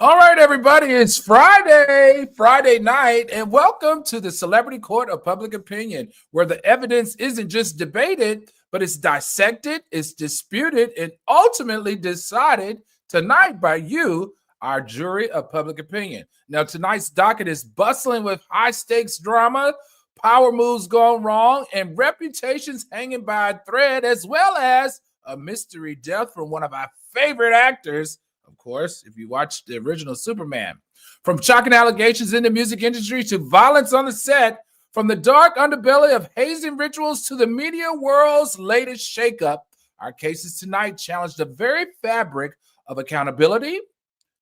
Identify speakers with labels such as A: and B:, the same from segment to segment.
A: All right, everybody, it's Friday night, and welcome to the Celebrity Court of Public Opinion, where the evidence isn't just debated, but it's dissected, it's disputed, and ultimately decided tonight by you, our jury of public opinion. Now, tonight's docket is bustling with high-stakes drama, power moves gone wrong, and reputations hanging by a thread, as well as a mystery death from one of our favorite actors. Of course, if you watch the original Superman. From shocking allegations in the music industry to violence on the set, from the dark underbelly of hazing rituals to the media world's latest shakeup, our cases tonight challenge the very fabric of accountability,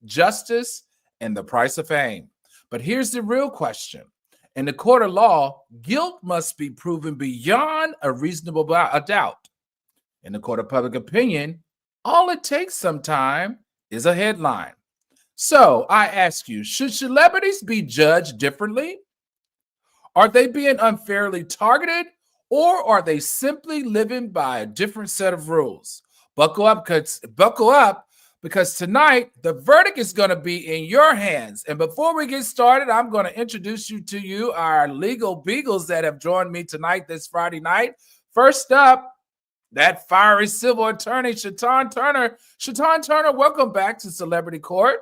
A: justice, and the price of fame. But here's the real question. In the court of law, guilt must be proven beyond a reasonable doubt. In the court of public opinion, all it takes sometimes is a headline. So I ask you, should celebrities be judged differently? Are they being unfairly targeted, or are they simply living by a different set of rules? Buckle up because tonight the verdict is going to be in your hands. And before we get started, I'm going to introduce you our legal beagles that have joined me tonight this Friday night. First up, that fiery civil attorney, Stefon Turner. Stefon Turner, welcome back to Celebrity Court.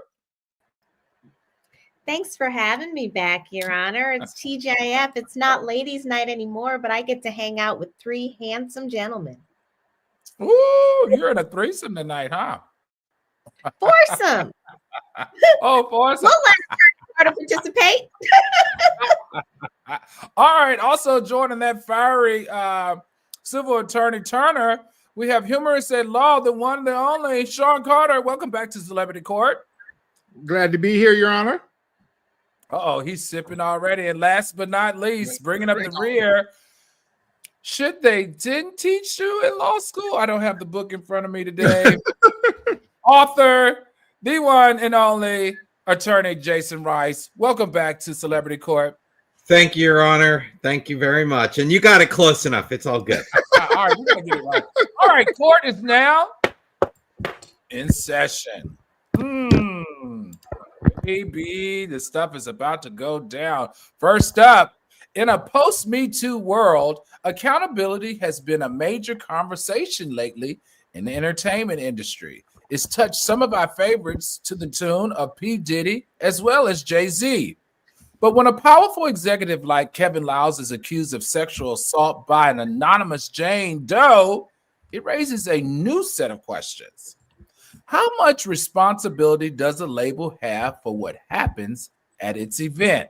B: Thanks for having me back, Your Honor. It's TGIF. It's not ladies' night anymore, but I get to hang out with three handsome gentlemen.
A: Ooh, you're in a threesome tonight, huh?
B: Foursome.
A: Oh, foursome.
B: We'll let her participate.
A: All right. Also joining that fiery civil attorney Turner, we have humorist at law, the one and the only Sean Carter. Welcome back to Celebrity Court.
C: Glad to be here, Your Honor.
A: Uh-oh, he's sipping already. And last but not least, bringing up the rear, shit they didn't teach you in law school? I don't have the book in front of me today. Author, the one and only attorney Jason Rice. Welcome back to Celebrity Court.
D: Thank you, Your Honor. Thank you very much. And you got it close enough. It's all good.
A: All right, we're going to get it right. All right, court is now in session. Baby, the stuff is about to go down. First up, in a post-Me Too world, accountability has been a major conversation lately in the entertainment industry. It's touched some of our favorites to the tune of P. Diddy as well as Jay-Z. But when a powerful executive like Kevin Liles is accused of sexual assault by an anonymous Jane Doe, it raises a new set of questions. How much responsibility does a label have for what happens at its event?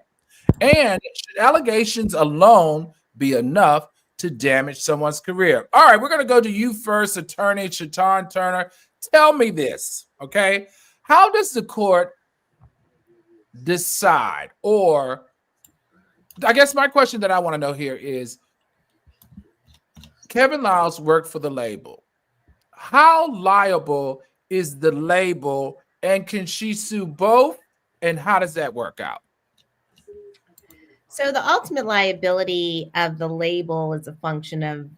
A: And should allegations alone be enough to damage someone's career? All right, we're going to go to you first, attorney Stefon Turner. Tell me this, okay? How does the court decide, or I guess my question that I want to know here is, Kevin Liles worked for the label. How liable is the label, and can she sue both, and how does that work out?
B: So the ultimate liability of the label is a function of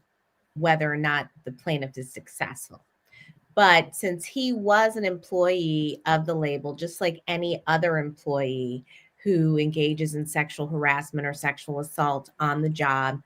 B: whether or not the plaintiff is successful. But since he was an employee of the label, just like any other employee who engages in sexual harassment or sexual assault on the job,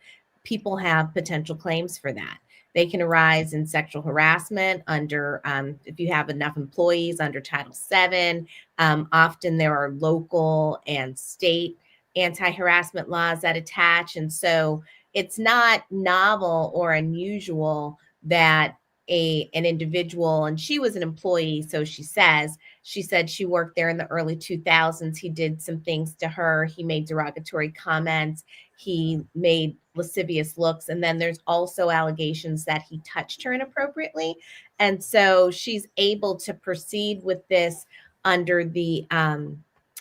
B: people have potential claims for that. They can arise in sexual harassment under, if you have enough employees, under Title VII. Often there are local and state anti-harassment laws that attach. And so it's not novel or unusual that an individual, and she was an employee, so she said she worked there in the early 2000s. He did some things to her. He made derogatory comments. He made lascivious looks. And then there's also allegations that he touched her inappropriately. And so she's able to proceed with this under the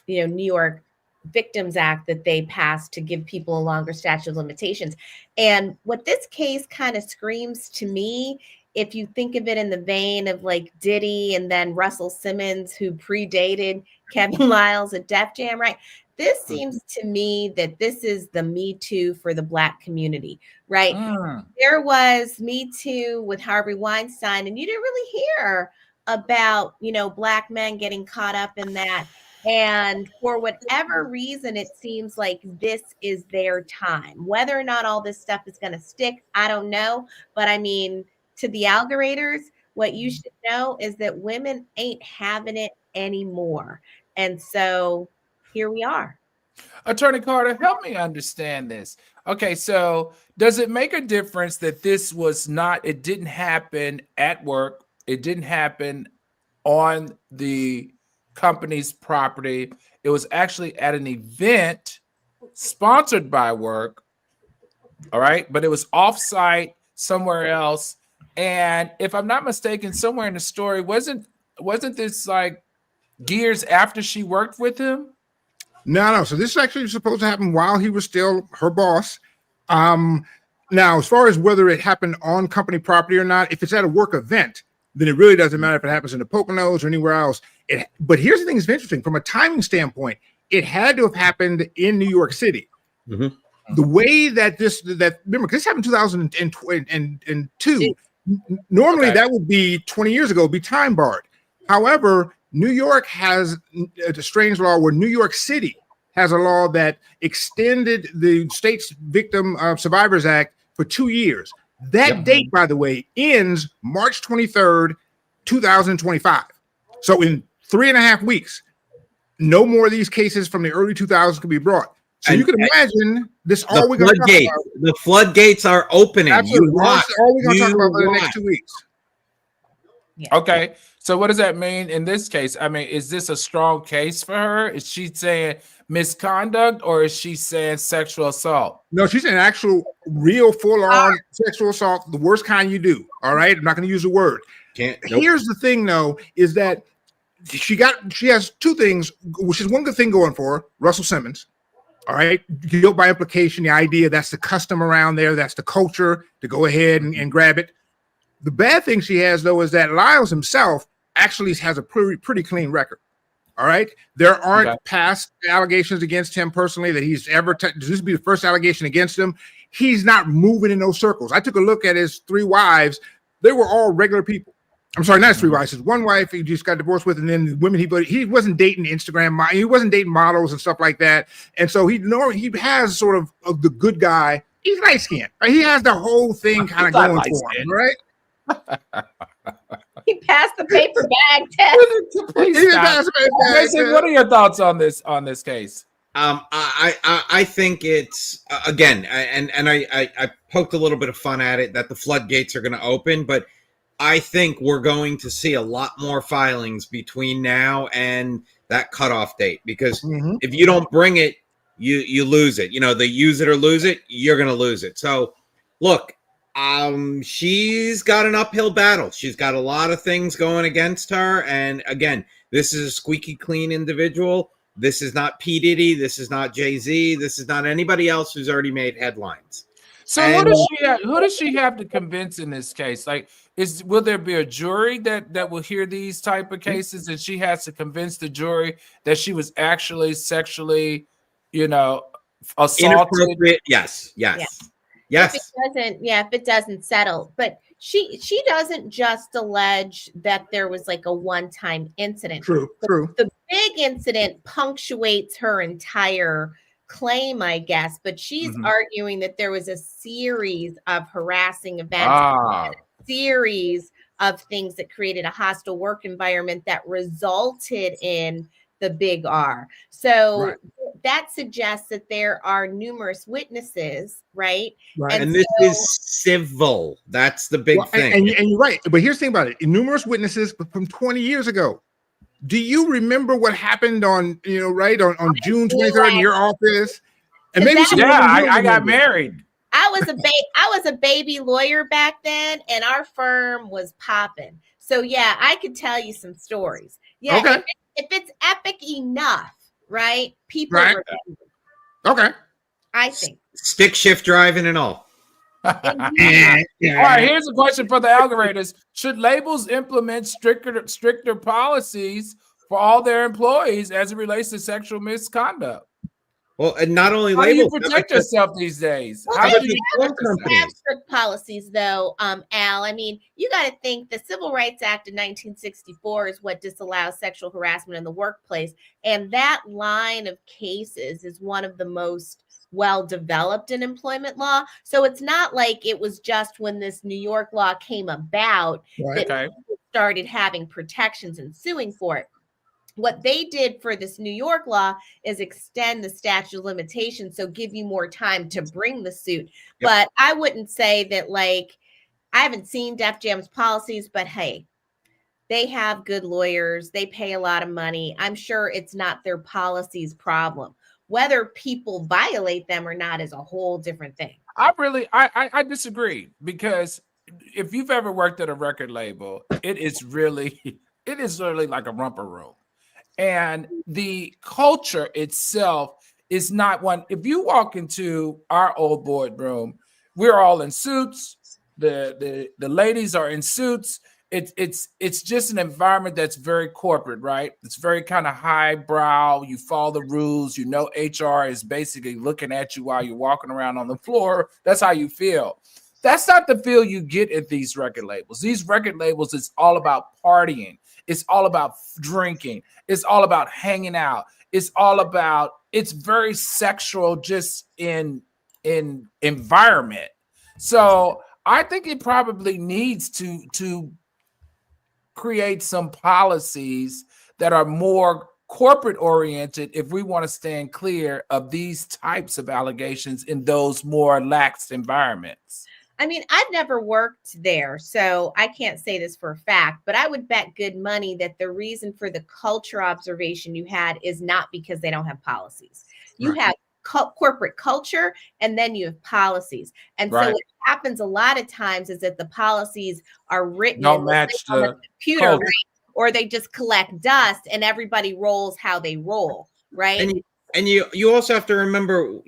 B: New York Victims Act that they passed to give people a longer statute of limitations. And what this case kind of screams to me, if you think of it in the vein of like Diddy and then Russell Simmons, who predated Kevin Liles at Def Jam, right? This seems to me that this is the Me Too for the Black community, right? There was Me Too with Harvey Weinstein, and you didn't really hear about, black men getting caught up in that. And for whatever reason, it seems like this is their time. Whether or not all this stuff is going to stick, I don't know. But I mean, to the algoriters, what you should know is that women ain't having it anymore. And so here we are.
A: Attorney Carter, help me understand this. Okay, so does it make a difference that this was not, it didn't happen at work, it didn't happen on the company's property, it was actually at an event sponsored by work, all right, but it was offsite somewhere else, and if I'm not mistaken, somewhere in the story, wasn't this like years after she worked with him?
C: No. So this is actually supposed to happen while he was still her boss. Now, as far as whether it happened on company property or not, if it's at a work event, then it really doesn't matter if it happens in the Poconos or anywhere else. But here's the thing that's interesting. From a timing standpoint, it had to have happened in New York City. Mm-hmm. The way that remember, this happened in 2002. Normally, that would be 20 years ago, be time barred. However, New York has a strange law where New York City has a law that extended the state's Victim Survivors Act for 2 years. That date, by the way, ends March 23rd, 2025. So in 3.5 weeks, no more of these cases from the early 2000s can be brought. So you can imagine this. All we're going to talk about.
D: The floodgates are opening.
C: Absolutely. That's all we're going to talk about for the next 2 weeks.
B: Yeah.
A: Okay. So what does that mean in this case? I mean, is this a strong case for her? Is she saying misconduct or is she saying sexual assault?
C: No, she's an actual, real, full-on sexual assault, the worst kind you do. All right, I'm not going to use the word. Here's the thing, though, is that she has two things, which is one good thing going for her, Russell Simmons. All right, guilt by implication, the idea that's the custom around there, that's the culture to go ahead and grab it. The bad thing she has, though, is that Lyles himself actually has a pretty clean record. All right. There aren't past allegations against him personally that he's ever this would be the first allegation against him. He's not moving in those circles. I took a look at his 3 wives. They were all regular people. I'm sorry, not his 3 wives. His 1 wife he just got divorced with, and then the women he wasn't dating Instagram. He wasn't dating models and stuff like that. And so he has sort of the good guy. He's light skinned. Right? He has the whole thing kind of going for him, right?
B: He passed the paper bag test.
A: Jason, what are your thoughts on this case?
D: I think it's again, and I poked a little bit of fun at it that the floodgates are going to open, but I think we're going to see a lot more filings between now and that cutoff date because if you don't bring it, you lose it. You know, they use it or lose it. You're going to lose it. So, look. She's got an uphill battle. She's got a lot of things going against her. And again, this is a squeaky clean individual. This is not P. Diddy. This is not Jay-Z. This is not anybody else who's already made headlines.
A: So who does she have to convince in this case? Like, will there be a jury that will hear these type of cases and she has to convince the jury that she was actually sexually, assaulted?
D: Yes.
B: Yes. If it doesn't settle, but she doesn't just allege that there was like a one-time incident.
C: True.
B: The big incident punctuates her entire claim, I guess, but she's arguing that there was a series of harassing events, a series of things that created a hostile work environment that resulted in the big R. So that suggests that there are numerous witnesses, right?
D: And this is civil. That's the big thing.
C: And you're right. But here's the thing about it. Numerous witnesses from 20 years ago. Do you remember what happened on June 23rd in your office? And maybe
A: I got married.
B: I was a baby lawyer back then, and our firm was popping. So yeah, I could tell you some stories. Yeah.
C: Okay.
B: If it's epic enough, right? People remember.
C: Okay.
B: I think.
D: Stick shift driving and all.
A: All right, here's a question for the algoriters. Should labels implement stricter policies for all their employees as it relates to sexual misconduct?
D: Well, and not only
A: How do you
D: labels.
A: protect yourself these days?
B: Well,
A: How
B: they
A: do you
B: have
A: protect yourself?
B: have strict policies, though, Al. I mean, you got to think the Civil Rights Act of 1964 is what disallows sexual harassment in the workplace. And that line of cases is one of the most well developed in employment law. So it's not like it was just when this New York law came about that people started having protections and suing for it. What they did for this New York law is extend the statute of limitations, so give you more time to bring the suit. Yep. But I wouldn't say that, like, I haven't seen Def Jam's policies, but hey, they have good lawyers. They pay a lot of money. I'm sure it's not their policies problem. Whether people violate them or not is a whole different thing.
A: I disagree, because if you've ever worked at a record label, it is literally like a romper room. And the culture itself is not one. If you walk into our old boardroom, we're all in suits. The ladies are in suits. It's just an environment that's very corporate, right? It's very kind of highbrow. You follow the rules. You know, HR is basically looking at you while you're walking around on the floor. That's how you feel. That's not the feel you get at these record labels. These record labels, it's all about partying. It's all about drinking. It's all about hanging out. It's very sexual, just in environment. So I think it probably needs to create some policies that are more corporate oriented if we want to stand clear of these types of allegations in those more lax environments.
B: I mean, I've never worked there, so I can't say this for a fact, but I would bet good money that the reason for the culture observation you had is not because they don't have policies. You have corporate culture, and then you have policies. And so what happens a lot of times is that the policies are written
A: don't match
B: on the computer, right? Or they just collect dust and everybody rolls how they roll, right?
D: And you also have to remember,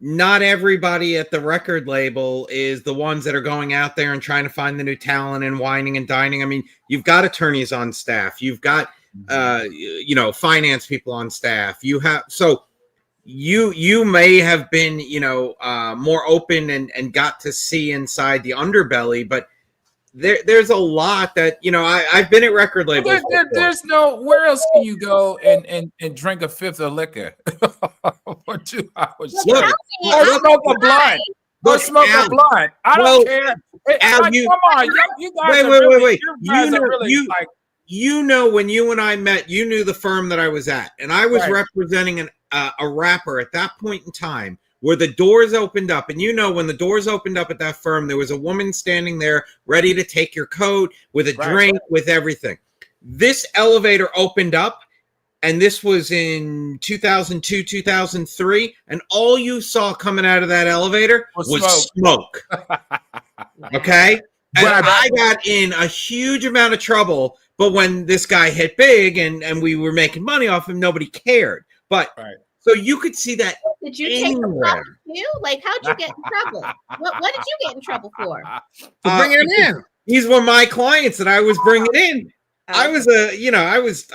D: not everybody at the record label is the ones that are going out there and trying to find the new talent and whining and dining. I mean, you've got attorneys on staff. You've got, finance people on staff. You may have been, more open and got to see inside the underbelly, but there's a lot that, I've been at record labels.
A: There's where else can you go and drink a fifth of liquor for 2 hours?
B: Look,
A: or smoke a blunt. Or smoke a blunt. I don't care.
D: Al,
A: come on, you guys
D: wait.
A: You
D: when you and I met, you knew the firm that I was at, and I was representing a rapper at that point in time, where the doors opened up. And when the doors opened up at that firm, there was a woman standing there ready to take your coat with a drink, with everything. This elevator opened up, and this was in 2002, 2003. And all you saw coming out of that elevator was smoke. Okay? And I got in a huge amount of trouble. But when this guy hit big and we were making money off him, nobody cared. But so you could see that.
B: Did you take the trouble too? Like, how'd you get in trouble? What did you get in trouble for?
C: Bringing it in.
D: These were my clients that I was bringing in. I was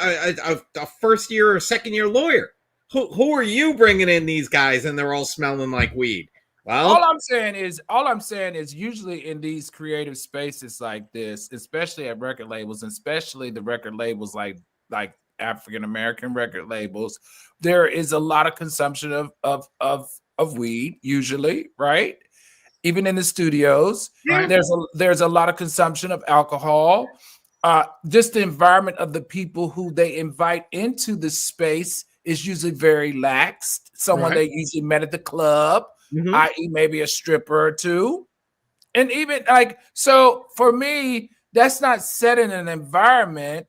D: a first year or second year lawyer. Who are you bringing in these guys and they're all smelling like weed? Well,
A: all I'm saying is usually in these creative spaces like this, especially at record labels, and especially the record labels like African-American record labels, there is a lot of consumption of weed, usually, right? Even in the studios, there's a lot of consumption of alcohol. Just the environment of the people who they invite into the space is usually very lax. Someone they usually met at the club, i.e. maybe a stripper or two. And even so for me, that's not set in an environment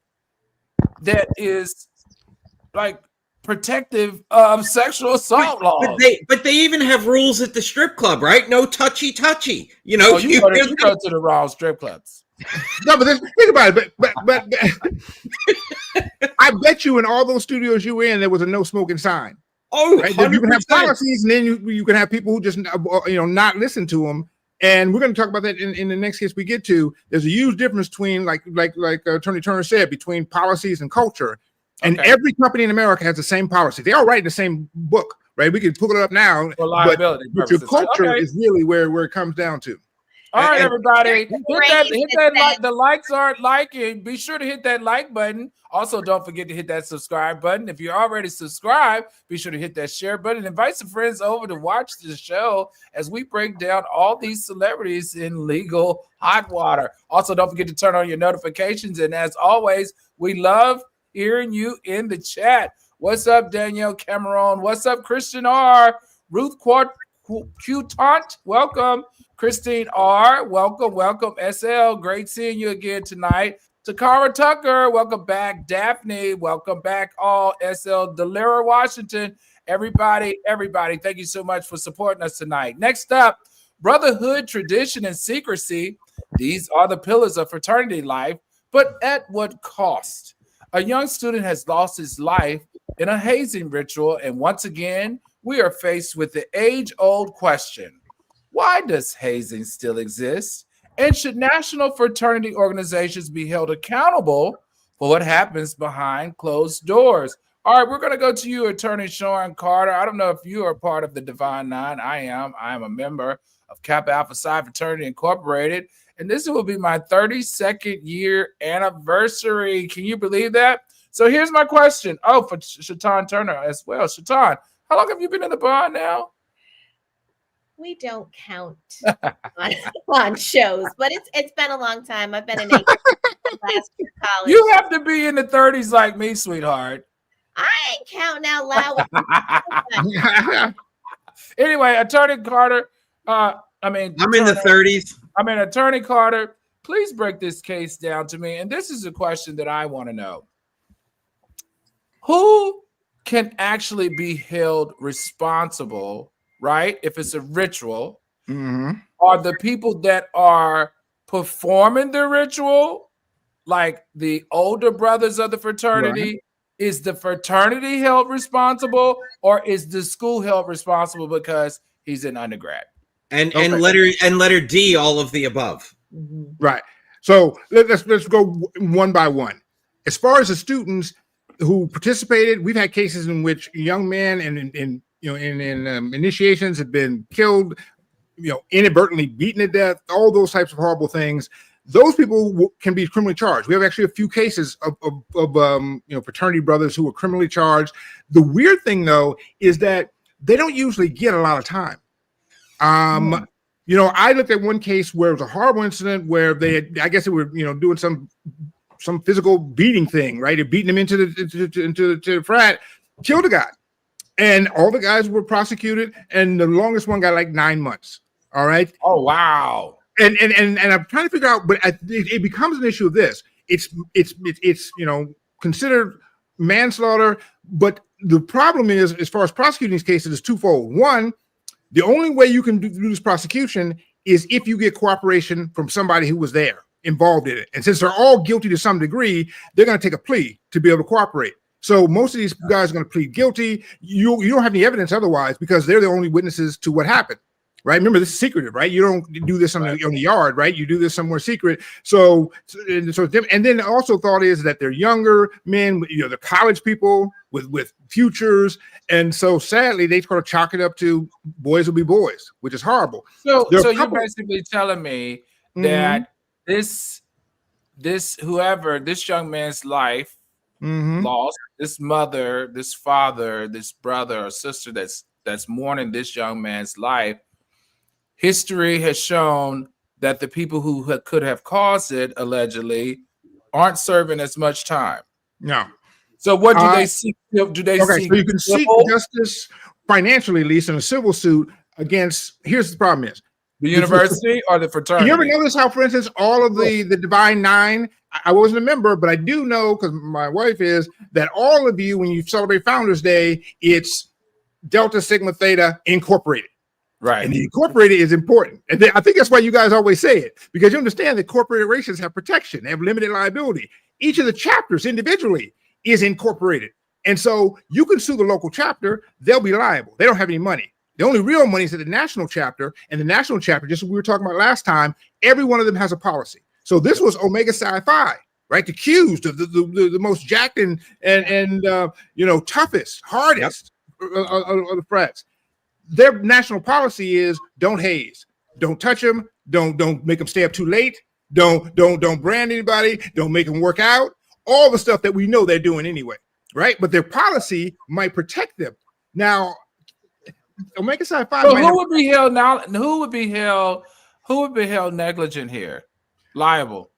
A: that is protective of sexual assault laws.
D: But they even have rules at the strip club, right? No touchy.
A: You go to the wrong strip clubs.
C: No, but think about it. But I bet you in all those studios you were in, there was a no smoking sign.
D: Oh,
C: right? You can have policies, and then you can have people who just not listen to them. And we're going to talk about that in the next case we get to. There's a huge difference between, like Attorney Turner said, between policies and culture. And every company in America has the same policy. They all write the same book, right? We can pull it up now,
A: For liability
C: but your
A: purposes.
C: culture
A: Okay.
C: is really where it comes down to.
A: All right,
D: And-
A: everybody. Hit that
B: that
A: like. The likes aren't liking. Be sure to hit that like button. Also, don't forget to hit that subscribe button. If you're already subscribed, be sure to hit that share button. Invite some friends over to watch the show as we break down all these celebrities in legal hot water. Also, don't forget to turn on your notifications. And as always, we love hearing you in the chat. What's up, Danielle Cameron? What's up, Christian R? Ruth Qtant, welcome. Christine R, welcome. SL, great seeing you again tonight. Takara Tucker, welcome back. Daphne, welcome back. All SL, Delira Washington, everybody, thank you so much for supporting us tonight. Next up, brotherhood, tradition, and secrecy. These are the pillars of fraternity life, but at what cost? A young student has lost his life in a hazing ritual, and once again, we are faced with the age-old question: why does hazing still exist? And should national fraternity organizations be held accountable for what happens behind closed doors? All right, we're going to go to you, Attorney Sean Carter. I don't know if you are part of the Divine Nine. I am. I am a member of Kappa Alpha Psi Fraternity Incorporated, and this will be my 32nd year anniversary. Can you believe that? So here's my question. Oh, for Shatan Turner as well. Shatan, how long have you been in the bar now?
B: We don't count on shows, but it's been a long time. I've been in last year college.
A: You have to be in the 30s like me, sweetheart.
B: I ain't counting out loud.
A: Anyway, Attorney Carter,
D: I'm in the 30s.
A: Attorney Carter, please break this case down to me. And this is a question that I want to know. Who can actually be held responsible, right? If it's a ritual, are the people that are performing the ritual, like the older brothers of the fraternity? Right. Is the fraternity held responsible, or is the school held responsible because he's an undergrad?
D: And letter D, all of the above.
C: Right. So let's go one by one. As far as the students who participated, we've had cases in which young men in initiations have been killed, inadvertently beaten to death, all those types of horrible things. Those people can be criminally charged. We have actually a few cases of fraternity brothers who were criminally charged. The weird thing, though, is that they don't usually get a lot of time. I looked at one case where it was a horrible incident where they were doing some physical beating thing, right? They're beating him into the frat, killed a guy. And all the guys were prosecuted, and the longest one got like 9 months. All right.
A: Oh, wow.
C: And I'm trying to figure out, but it becomes an issue of this. It's considered manslaughter, but the problem is, as far as prosecuting these cases, is twofold. One, the only way you can do this prosecution is if you get cooperation from somebody who was there, involved in it. And since they're all guilty to some degree, they're going to take a plea to be able to cooperate. So most of these guys are going to plead guilty. You don't have any evidence otherwise because they're the only witnesses to what happened. Right. Remember, this is secretive, right? You don't do this on the yard, right? You do this somewhere secret. So and then also thought is that they're younger men, they're college people with futures. And so sadly, they sort of chalk it up to boys will be boys, which is horrible.
A: So you're basically telling me that this young man's life lost, this mother, this father, this brother or sister that's mourning this young man's life. History has shown that the people who could have caused it, allegedly, aren't serving as much time.
C: No.
A: So what do they seek? Do they seek?
C: So you can seek justice financially, at least in a civil suit against. Here's the problem: is
A: the university or the fraternity?
C: You ever notice how, for instance, all of the Divine Nine? I wasn't a member, but I do know because my wife is that all of you, when you celebrate Founders Day, it's Delta Sigma Theta Incorporated. Right. And the incorporated is important. And I think that's why you guys always say it, because you understand that corporations have protection, they have limited liability. Each of the chapters individually is incorporated. And so you can sue the local chapter, they'll be liable. They don't have any money. The only real money is at the national chapter, and the national chapter, just as we were talking about last time, every one of them has a policy. So this was Omega Psi Phi, right? The Qs, the most jacked and toughest, hardest. Yep. the frats. Their national policy is don't haze, don't touch them, don't make them stay up too late, don't brand anybody, don't make them work out, all the stuff that we know they're doing anyway, right? But their policy might protect them. Now, Omega Psi Phi.
A: So who would be held now? Who would be held negligent here, liable?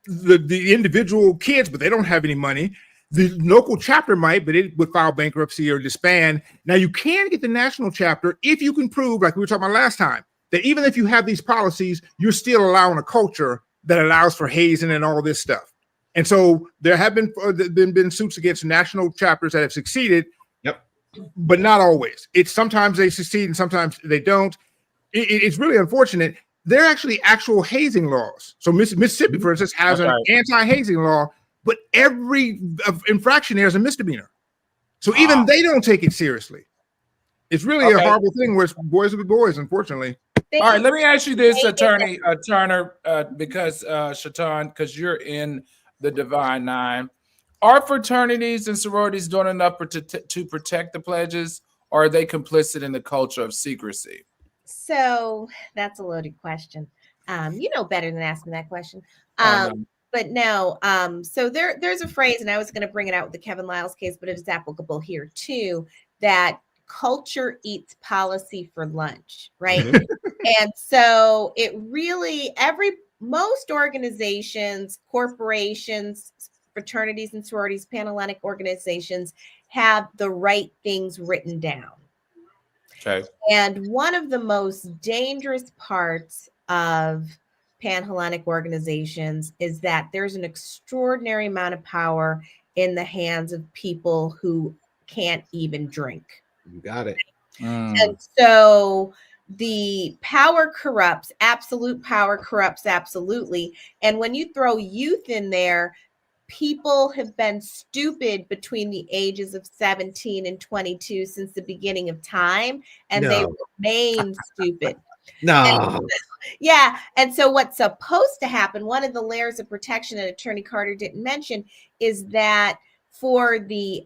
C: The individual kids, but they don't have any money. The local chapter might, but it would file bankruptcy or disband. Now, you can get the national chapter if you can prove, like we were talking about last time, that even if you have these policies, you're still allowing a culture that allows for hazing and all this stuff. And so there have been suits against national chapters that have succeeded.
D: Yep.
C: But not always. It's sometimes they succeed and sometimes they don't. It's really unfortunate. There are actually actual hazing laws. So Mississippi, for instance, has an anti-hazing law, but every infraction there is a misdemeanor. So even they don't take it seriously. It's really a horrible thing where it's boys will be boys, unfortunately.
A: All right, let me ask you this, Attorney Turner, because Shatan, because you're in the Divine Nine. Are fraternities and sororities doing enough to protect the pledges, or are they complicit in the culture of secrecy?
B: So that's a loaded question. You know better than asking that question. But no, so there's a phrase, and I was going to bring it out with the Kevin Liles case, but it's applicable here too, that culture eats policy for lunch, right? And so it really, most organizations, corporations, fraternities and sororities, Panhellenic organizations have the right things written down.
A: Okay.
B: And one of the most dangerous parts of Panhellenic organizations is that there's an extraordinary amount of power in the hands of people who can't even drink.
D: You got it.
B: And so the power corrupts, absolute power corrupts absolutely. And when you throw youth in there, people have been stupid between the ages of 17 and 22 since the beginning of time, and they remain stupid. And so what's supposed to happen, one of the layers of protection that Attorney Carter didn't mention, is that for the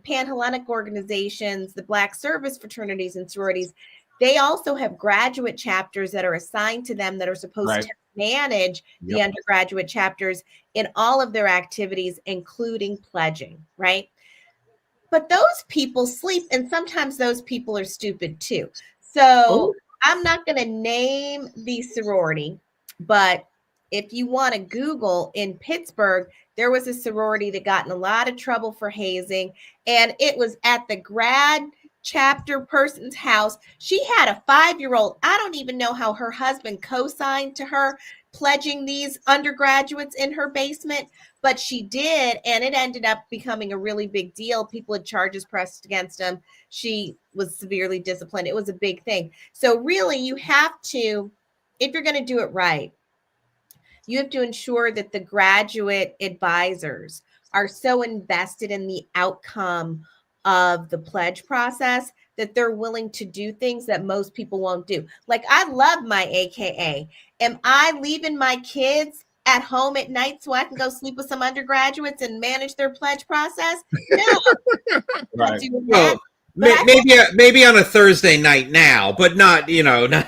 B: Panhellenic organizations, the Black service fraternities and sororities, they also have graduate chapters that are assigned to them that are supposed to manage the undergraduate chapters in all of their activities, including pledging, right? But those people sleep, and sometimes those people are stupid too. So I'm not going to name the sorority, but if you want to Google, in Pittsburgh, there was a sorority that got in a lot of trouble for hazing, and it was at the grad chapter person's house. She had a 5-year-old. I don't even know how her husband co-signed to her pledging these undergraduates in her basement, but she did, and it ended up becoming a really big deal. People had charges pressed against him. She was severely disciplined. It was a big thing. So really, you have to, if you're going to do it right, you have to ensure that the graduate advisors are so invested in the outcome of the pledge process that they're willing to do things that most people won't do. Like, I love my AKA. Am I leaving my kids at home at night so I can go sleep with some undergraduates and manage their pledge process? No.
A: Right.
D: Well, maybe on a Thursday night now, but not, not.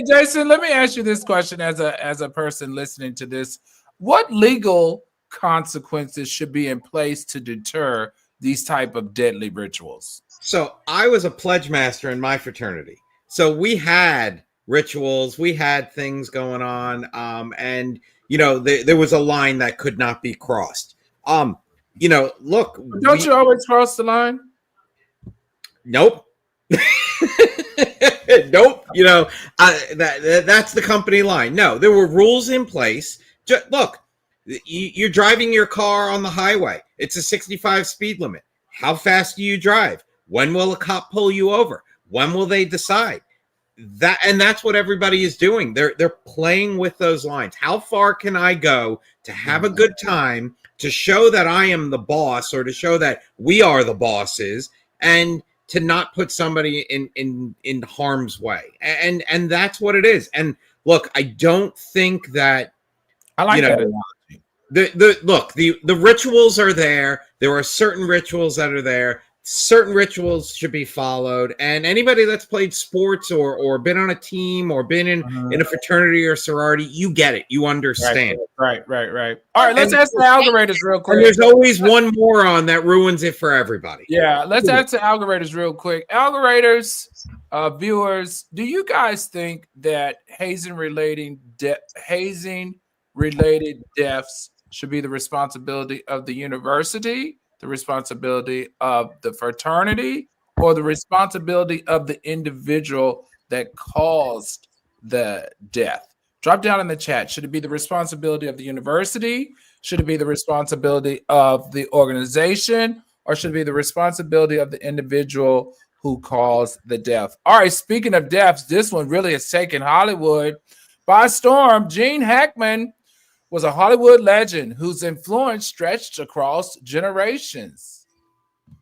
A: Jason, let me ask you this question as a person listening to this. What legal consequences should be in place to deter these type of deadly rituals?
D: So I was a pledge master in my fraternity. So we had rituals, we had things going on, and there was a line that could not be crossed. Look,
A: don't you always cross the line?
D: Nope. Nope. That's the company line. No, there were rules in place. Look, you're driving your car on the highway. It's a 65 speed limit. How fast do you drive? When will a cop pull you over? When will they decide? That's what everybody is doing. They're playing with those lines. How far can I go to have a good time, to show that I am the boss, or to show that we are the bosses, and to not put somebody in harm's way? And that's what it is. And look, I don't think that
A: I like that analogy.
D: The rituals are there. There are certain rituals that are there. certain rituals should be followed, and anybody that's played sports or been on a team or been in a fraternity or sorority, you get it, you understand.
A: Right. All right, let's ask the algorithms real quick.
D: And there's always one moron that ruins it for everybody.
A: Yeah, let's ask the algorithms real quick. Algorithms, viewers, do you guys think that hazing related deaths should be the responsibility of the university, the responsibility of the fraternity, or the responsibility of the individual that caused the death? Drop down in the chat. Should it be the responsibility of the university? Should it be the responsibility of the organization? Or should it be the responsibility of the individual who caused the death? All right, speaking of deaths, this one really has taken Hollywood by storm. Gene Hackman was a Hollywood legend whose influence stretched across generations.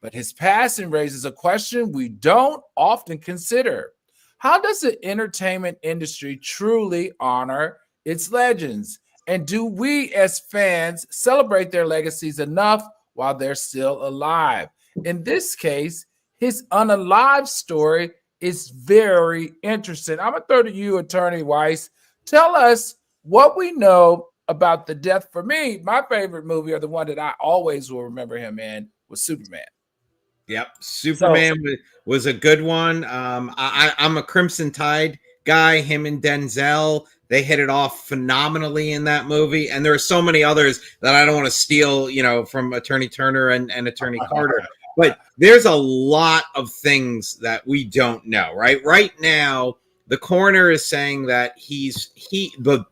A: But his passing raises a question we don't often consider. How does the entertainment industry truly honor its legends? And do we as fans celebrate their legacies enough while they're still alive? In this case, his unalive story is very interesting. I'm going to throw to you, Attorney Weiss. Tell us what we know about the death. For me, my favorite movie, or the one that I always will remember him in, was Superman.
D: Yep, Superman was a good one. I'm a Crimson Tide guy. Him and Denzel, they hit it off phenomenally in that movie. And there are so many others that I don't want to steal, from Attorney Turner and Attorney Carter. But there's a lot of things that we don't know, right? Right now, the coroner is saying that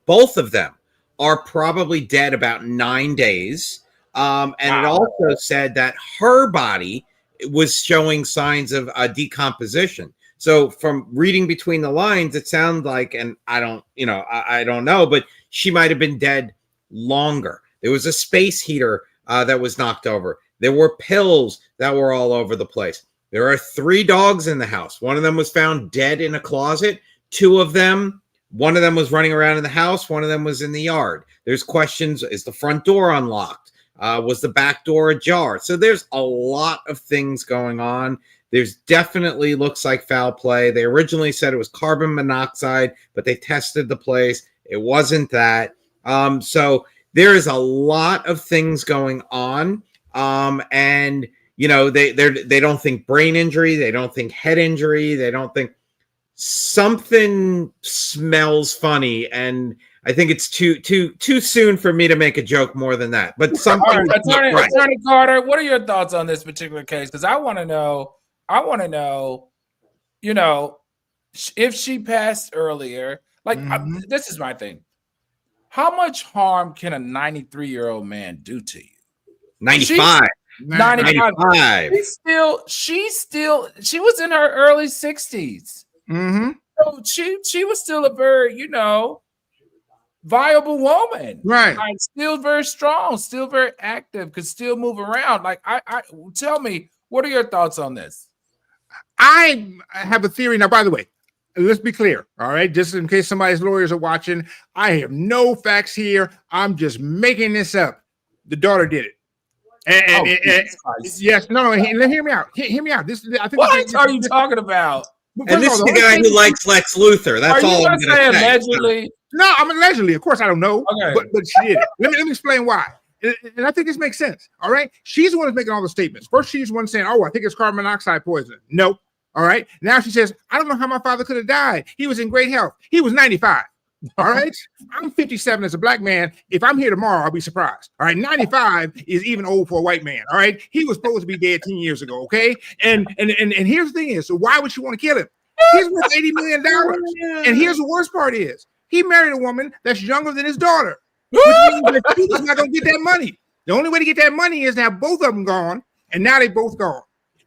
D: both of them are probably dead about 9 days. And It also said that her body was showing signs of decomposition. So from reading between the lines, it sounds like, and I don't know, but she might have been dead longer. There was a space heater that was knocked over. There were pills that were all over the place. There are 3 dogs in the house. One of them was found dead in a closet. One of them was running around in the house. One of them was in the yard. There's questions. Is the front door unlocked? Was the back door ajar? So there's a lot of things going on. There's definitely looks like foul play. They originally said it was carbon monoxide, but they tested the place. It wasn't that. So there is a lot of things going on. And they don't think brain injury. They don't think head injury. They don't think something smells funny. And I think it's too soon for me to make a joke more than that. But something.
A: Attorney Carter, what are your thoughts on this particular case? Because I want to know, if she passed earlier, this is my thing. How much harm can a 93-year-old man do to you?
D: 95.
A: 95. She was in her early 60s.
C: Mm-hmm.
A: So she was still a very, viable woman,
C: right?
A: Like, still very strong, still very active, could still move around. Like, I tell me, what are your thoughts on this?
C: I have a theory now. By the way, let's be clear, all right? Just in case somebody's lawyers are watching, I have no facts here. I'm just making this up. The daughter did it. Yes, no. Hear me out. Hear me out. I think.
A: What are you talking about?
D: And this is the guy who likes Lex Luthor. That's all I'm going to say.
A: Allegedly?
C: No, I'm allegedly. Of course, I don't know.
A: Okay.
C: But she did it. Let me explain why. And I think this makes sense. All right. She's the one who's making all the statements. First, she's the one saying, I think it's carbon monoxide poisoning. Nope. All right. Now she says, I don't know how my father could have died. He was in great health. He was 95. All right. I'm 57 as a black man. If I'm here tomorrow, I'll be surprised. All right. 95 is even old for a white man. All right. He was supposed to be dead 10 years ago. Okay. And here's the thing is, so why would she want to kill him? He's worth $80 million. And here's the worst part is, he married a woman that's younger than his daughter. Which means that he's not going to get that money. The only way to get that money is to have both of them gone. And now they both gone.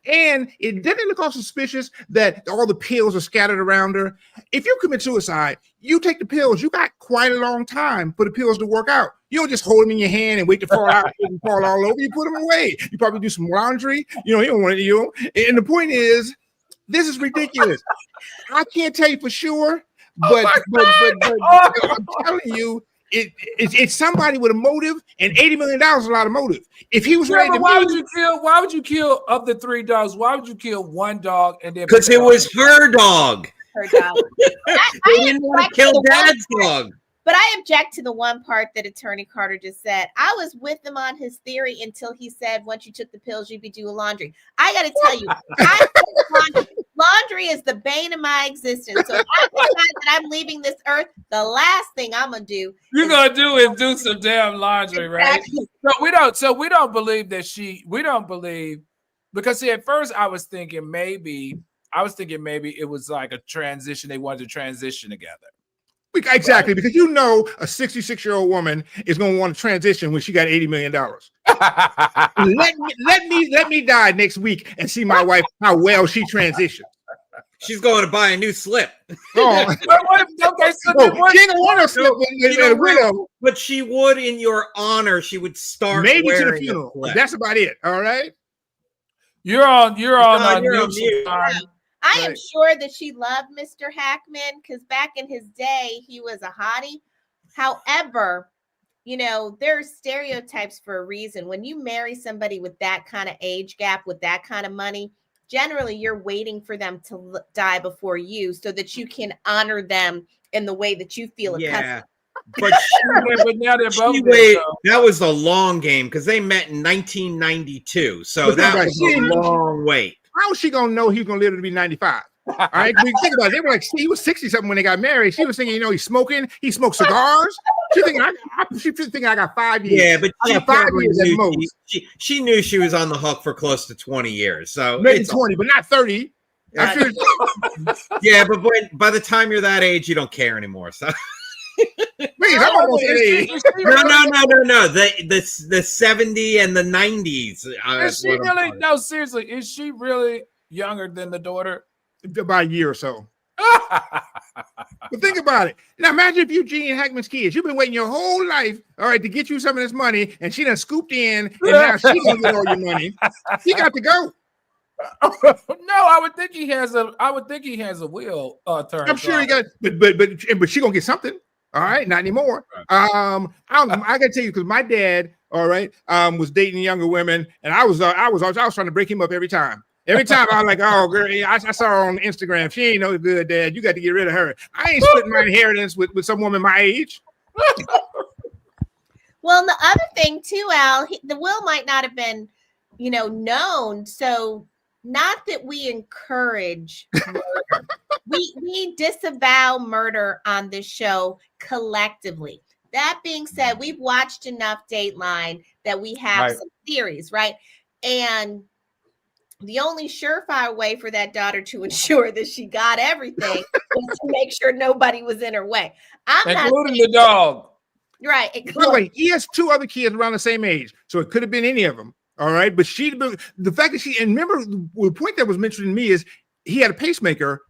C: And it didn't look all suspicious that all the pills are scattered around her. If you commit suicide, you take the pills. You got quite a long time for the pills to work out. You don't just hold them in your hand and wait to fall out and fall all over. You put them away. You probably do some laundry. You don't want to, And the point is, this is ridiculous. I can't tell you for sure, but I'm telling you, It's somebody with a motive, and $80 million is a lot of motive. If he was ready to
A: why would you kill of the 3 dogs? Why would you kill one dog and then?
D: Because it was her dog.
B: Her dog.
D: They didn't want to kill Dad's dog.
B: But I object to the one part that Attorney Carter just said. I was with him on his theory until he said, once you took the pills, you'd be doing laundry. I got to tell you, laundry is the bane of my existence. So if I decide that I'm leaving this earth, the last thing I'm going to do.
A: You're going to do is do some damn laundry, exactly. Right? So we don't believe that we don't believe, because see, at first I was thinking maybe it was like a transition. They wanted to transition together.
C: Exactly, because a 66-year-old woman is going to want to transition when she got $80 million. let me die next week and see my wife how well she transitions.
D: She's going to buy a new slip.
C: Oh, she ain't want to slip with a widow,
D: but she would, in your honor, she would start
C: maybe to the funeral. That's about it. All right.
A: You're on mute.
B: I am sure that she loved Mr. Hackman because back in his day, he was a hottie. However, there are stereotypes for a reason. When you marry somebody with that kind of age gap, with that kind of money, generally you're waiting for them to die before you so that you can honor them in the way that you feel accustomed.
D: But now they're both that was a long game because they met in 1992. So that was a long wait.
C: How is she gonna know he's gonna live to be 95? All right, we think about it. They were like, he was 60 something when they got married. She was thinking, he's smoking. He smoked cigars. She thinking I got 5 years.
D: Yeah, but
C: I got 5 years at most.
D: She knew she was on the hook for close to 20 years. So
C: maybe 20, but not 30.
D: Yeah, but by the time you're that age, you don't care anymore. So.
C: Please, I'm almost
D: No. The 70 and the 90s.
A: Is she really? No, seriously, is she really younger than the daughter?
C: By a year or so. But think about it. Now imagine if you Gene Hackman's kids. You've been waiting your whole life, all right, to get you some of this money, and she done scooped in, and now she's gonna get all your money. He got to go.
A: No, I would think he has a will.
C: I'm sure he got, but she gonna get something. All right, not anymore. I gotta tell you, because my dad, all right, was dating younger women, and I was trying to break him up every time. Every time I was like, oh girl, I saw her on Instagram. She ain't no good, Dad. You got to get rid of her. I ain't splitting my inheritance with some woman my age.
B: Well, and the other thing too, Al, the will might not have been, known. So not that we encourage murder. we disavow murder on this show collectively. That being said, we've watched enough Dateline that we have some theories, right? And the only surefire way for that daughter to ensure that she got everything was to make sure nobody was in her way.
A: Including the dog.
B: Right.
C: By the way, he has 2 other kids around the same age, so it could have been any of them. All right, but the fact that and remember, the point that was mentioned to me is he had a pacemaker,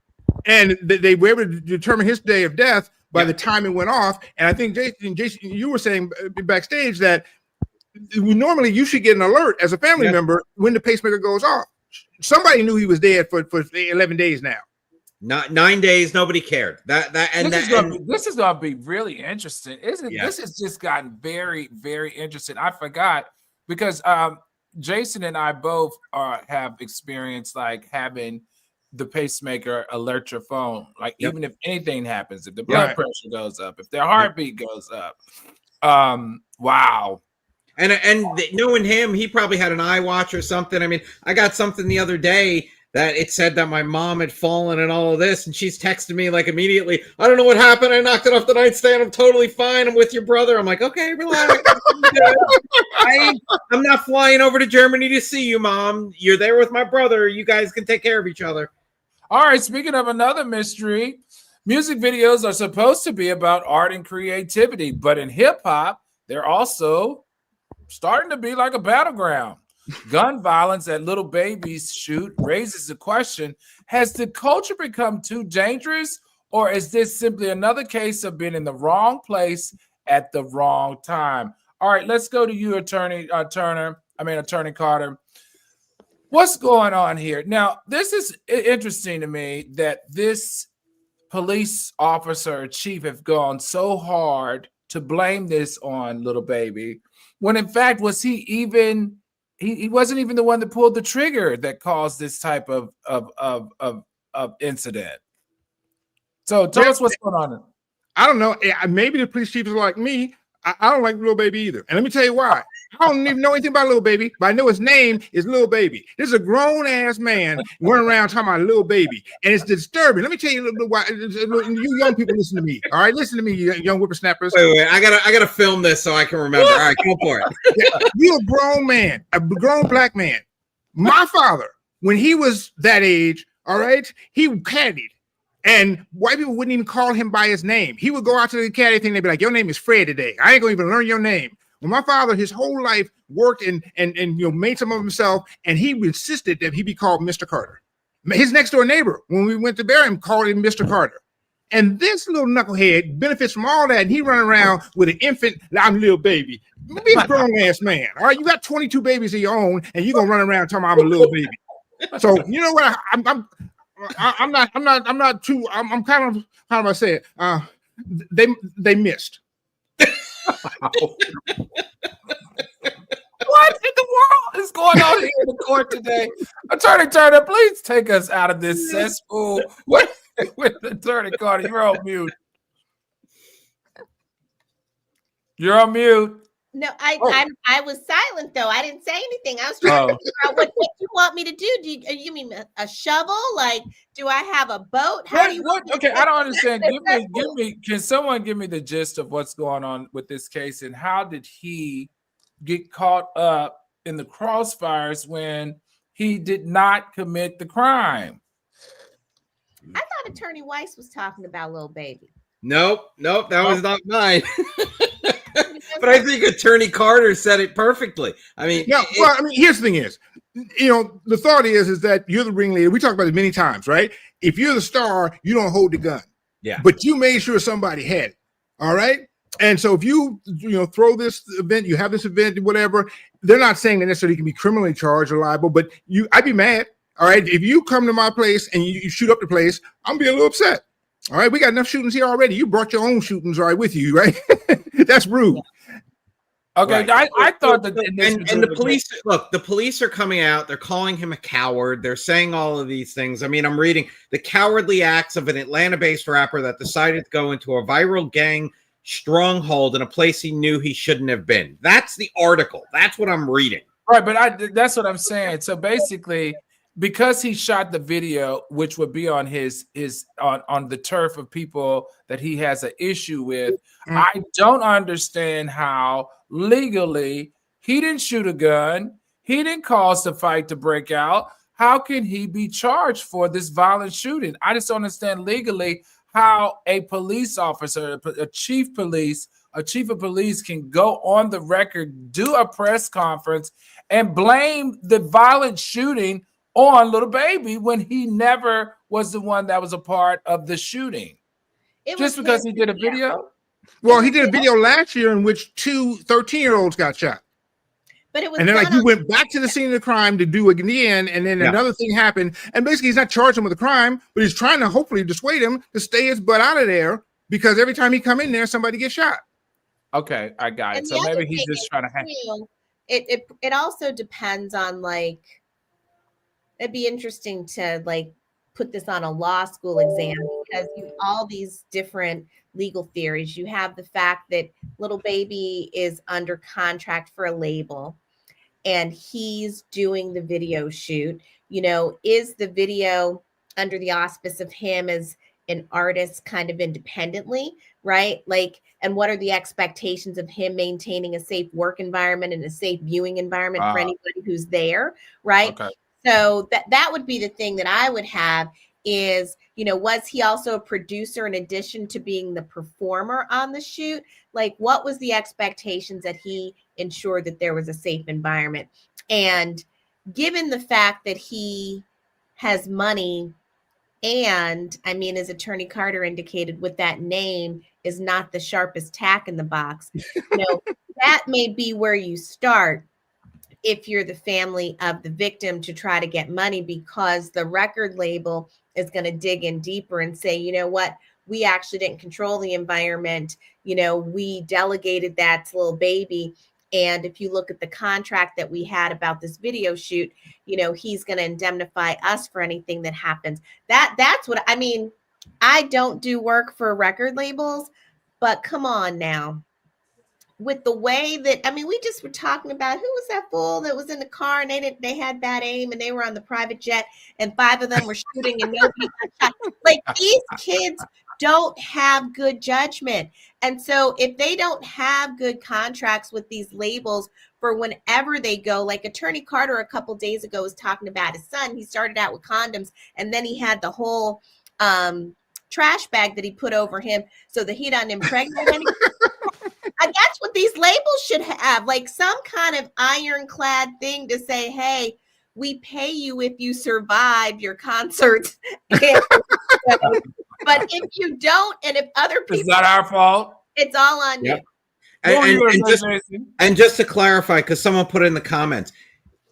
C: and they were able to determine his day of death by the time it went off. And I think Jason, you were saying backstage that normally you should get an alert as a family member when the pacemaker goes off. Somebody knew he was dead for 11 days now.
D: Not 9 days. Nobody cared.
A: This is going to be really interesting, isn't it? Yeah. This has just gotten very, very interesting. I forgot because Jason and I both have experienced like having the pacemaker alert your phone. Like even if anything happens, if the blood pressure goes up, if their heartbeat goes up. Wow.
D: And knowing him, he probably had an iWatch or something. I mean, I got something the other day that it said that my mom had fallen and all of this, and she's texting me like immediately, I don't know what happened. I knocked it off the nightstand. I'm totally fine. I'm with your brother. I'm like, okay, relax. I'm not flying over to Germany to see you, Mom. You're there with my brother. You guys can take care of each other.
A: All right, speaking of another mystery, music videos are supposed to be about art and creativity, but in hip-hop, they're also starting to be like a battleground. Gun violence that little babies shoot raises the question, has the culture become too dangerous, or is this simply another case of being in the wrong place at the wrong time? All right, let's go to you, Attorney Carter. What's going on here? Now, this is interesting to me that this police officer or chief have gone so hard to blame this on Little Baby, when in fact was he wasn't even the one that pulled the trigger that caused this type of incident. So tell us what's going on.
C: I don't know. Maybe the police chief is like me. I don't like Little Baby either. And let me tell you why. I don't even know anything about Little Baby, but I know his name is Little Baby. This is a grown-ass man running around talking about Little Baby. And it's disturbing. Let me tell you a little bit why. You young people listen to me. All right, listen to me, you young whippersnappers.
D: Wait. I gotta film this so I can remember. All right, go for it.
C: Yeah, you're a grown man, a grown black man. My father, when he was that age, all right, he caddied. And white people wouldn't even call him by his name. He would go out to the caddy thing. They'd be like, your name is Fred today. I ain't gonna even learn your name. Well, my father, his whole life worked and made some of himself, and he insisted that he be called Mr. Carter. His next door neighbor, when we went to bury him, called him Mr. Carter. And this little knucklehead benefits from all that. And he run around with an infant, I'm Little Baby. Be a grown ass man. All right, you got 22 babies of your own, and you're gonna run around talking about I'm a little baby. So you know what? I'm kind of, how do I say it? They missed.
A: What in the world is going on here in the court today? Attorney Turner, please take us out of this cesspool with Attorney Carter. You're on mute. You're on mute.
B: No, I was silent though. I didn't say anything. I was trying to figure out what you want me to do. You mean a shovel? Like, do I have a boat?
A: Okay, I don't understand. Give me. Can someone give me the gist of what's going on with this case, and how did he get caught up in the crossfires when he did not commit the crime?
B: I thought Attorney Weiss was talking about Little Baby.
D: Nope, that was not mine. But I think Attorney Carter said it perfectly. I mean,
C: here's the thing is, the thought is that you're the ringleader. We talked about it many times, right? If you're the star, you don't hold the gun.
D: Yeah.
C: But you made sure somebody had it. All right. And so if you throw this event, you have this event, whatever, they're not saying that necessarily you can be criminally charged or liable, but I'd be mad. All right. If you come to my place and you shoot up the place, I'm be a little upset. All right, we got enough shootings here already. You brought your own shootings with you, right? That's rude.
A: Okay, right. I thought that,
D: and the police. Look, the police are coming out. They're calling him a coward. They're saying all of these things. I mean, I'm reading the cowardly acts of an Atlanta-based rapper that decided to go into a viral gang stronghold in a place he knew he shouldn't have been. That's the article. That's what I'm reading.
A: Right, but that's what I'm saying. So basically, because he shot the video, which would be on his on the turf of people that he has an issue with, I don't understand how legally he didn't shoot a gun, he didn't cause the fight to break out. How can he be charged for this violent shooting? I just don't understand legally how a police officer, a chief of police can go on the record, do a press conference, and blame the violent shooting on Little Baby when he never was the one that was a part of the shooting. Just because he did a video?
C: Well, he did a video last year in which 2 13-year-olds got shot.
B: But it was,
C: and then he went back to the scene of the crime to do it again, and then another thing happened. And basically, he's not charging him with a crime, but he's trying to hopefully dissuade him to stay his butt out of there, because every time he come in there, somebody gets shot.
A: Okay, I got it. So maybe he's just trying to hang.
B: It also depends on, like, it'd be interesting to put this on a law school exam, because you have all these different legal theories. You have the fact that Little Baby is under contract for a label and he's doing the video shoot. Is the video under the auspice of him as an artist kind of independently, right? And what are the expectations of him maintaining a safe work environment and a safe viewing environment for anybody who's there, right? Okay. So that would be the thing that I would have is, was he also a producer in addition to being the performer on the shoot? What was the expectations that he ensured that there was a safe environment? And given the fact that he has money, and I mean, as Attorney Carter indicated, with that name is not the sharpest tack in the box, that may be where you start if you're the family of the victim to try to get money, because the record label is going to dig in deeper and say, you know what, we actually didn't control the environment. You know, we delegated that to Lil Baby. And if you look at the contract that we had about this video shoot, you know, he's going to indemnify us for anything that happens. That's what I mean. I don't do work for record labels, but come on now. With the way that, I mean, we just were talking about who was that fool that was in the car and they had bad aim and they were on the private jet and 5 of them were shooting and nobody got shot. Like, these kids don't have good judgment. And so if they don't have good contracts with these labels for whenever they go, like Attorney Carter a couple days ago was talking about his son. He started out with condoms and then he had the whole trash bag that he put over him so that he doesn't impregnate anyone. And that's what these labels should have, like some kind of ironclad thing to say, hey, we pay you if you survive your concerts. But if you don't, and if other people,
A: it's not our fault.
B: It's all on you.
D: And just to clarify, because someone put in the comments,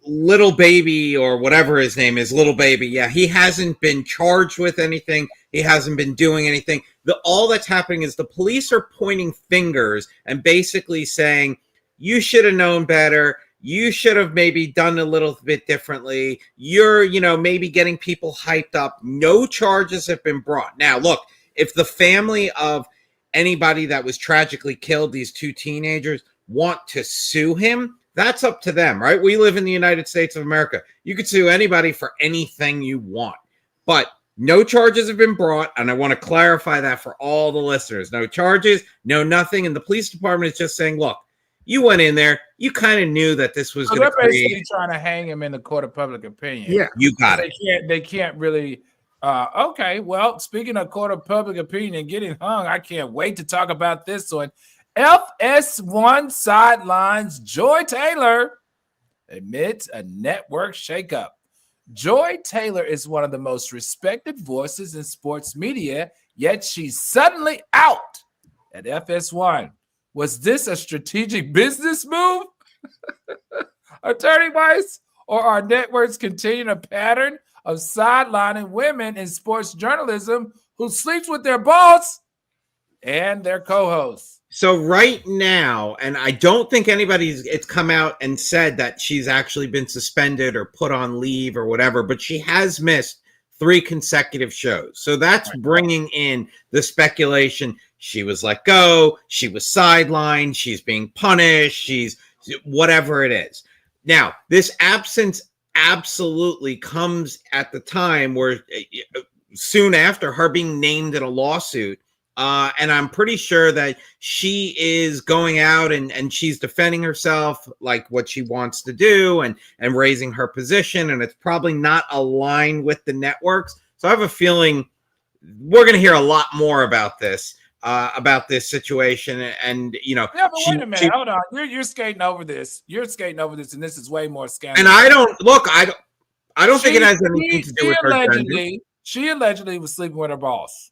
D: Little Baby or whatever his name is, Little Baby, yeah, he hasn't been charged with anything. He hasn't been doing anything. All that's happening is the police are pointing fingers and basically saying, you should have known better. You should have maybe done a little bit differently. You're, you know, maybe getting people hyped up. No charges have been brought. Now, look, if the family of anybody that was tragically killed, these 2 teenagers, want to sue him, that's up to them, right? We live in the United States of America. You could sue anybody for anything you want. But no charges have been brought, and I want to clarify that for all the listeners. No charges, no nothing, and the police department is just saying, look, you went in there, you kind of knew that this was going to create...
A: They're basically trying to hang him in the court of public opinion.
C: Yeah.
D: You got it.
A: They can't really... okay, well, speaking of court of public opinion and getting hung, I can't wait to talk about this one. FS1 Sidelines Joy Taylor admits a network shakeup. Joy Taylor is one of the most respected voices in sports media, yet she's suddenly out at FS1. Was this a strategic business move? Attorney Weiss, or are networks continuing a pattern of sidelining women in sports journalism who sleeps with their boss and their co-hosts?
D: So right now, and I don't think it's come out and said that she's actually been suspended or put on leave or whatever, but she has missed 3 consecutive shows. So that's bringing in the speculation. She was let go. She was sidelined. She's being punished. She's whatever it is. Now, this absence absolutely comes at the time where soon after her being named in a lawsuit. And I'm pretty sure that she is going out and she's defending herself like what she wants to do and raising her position. And it's probably not aligned with the networks. So I have a feeling we're going to hear a lot more about this situation. And, you know,
A: yeah, but wait a minute. Hold on. You're skating over this. You're skating over this. And this is way more scandalous.
D: And I don't think it has anything to do with her gender.
A: She allegedly was sleeping with her boss.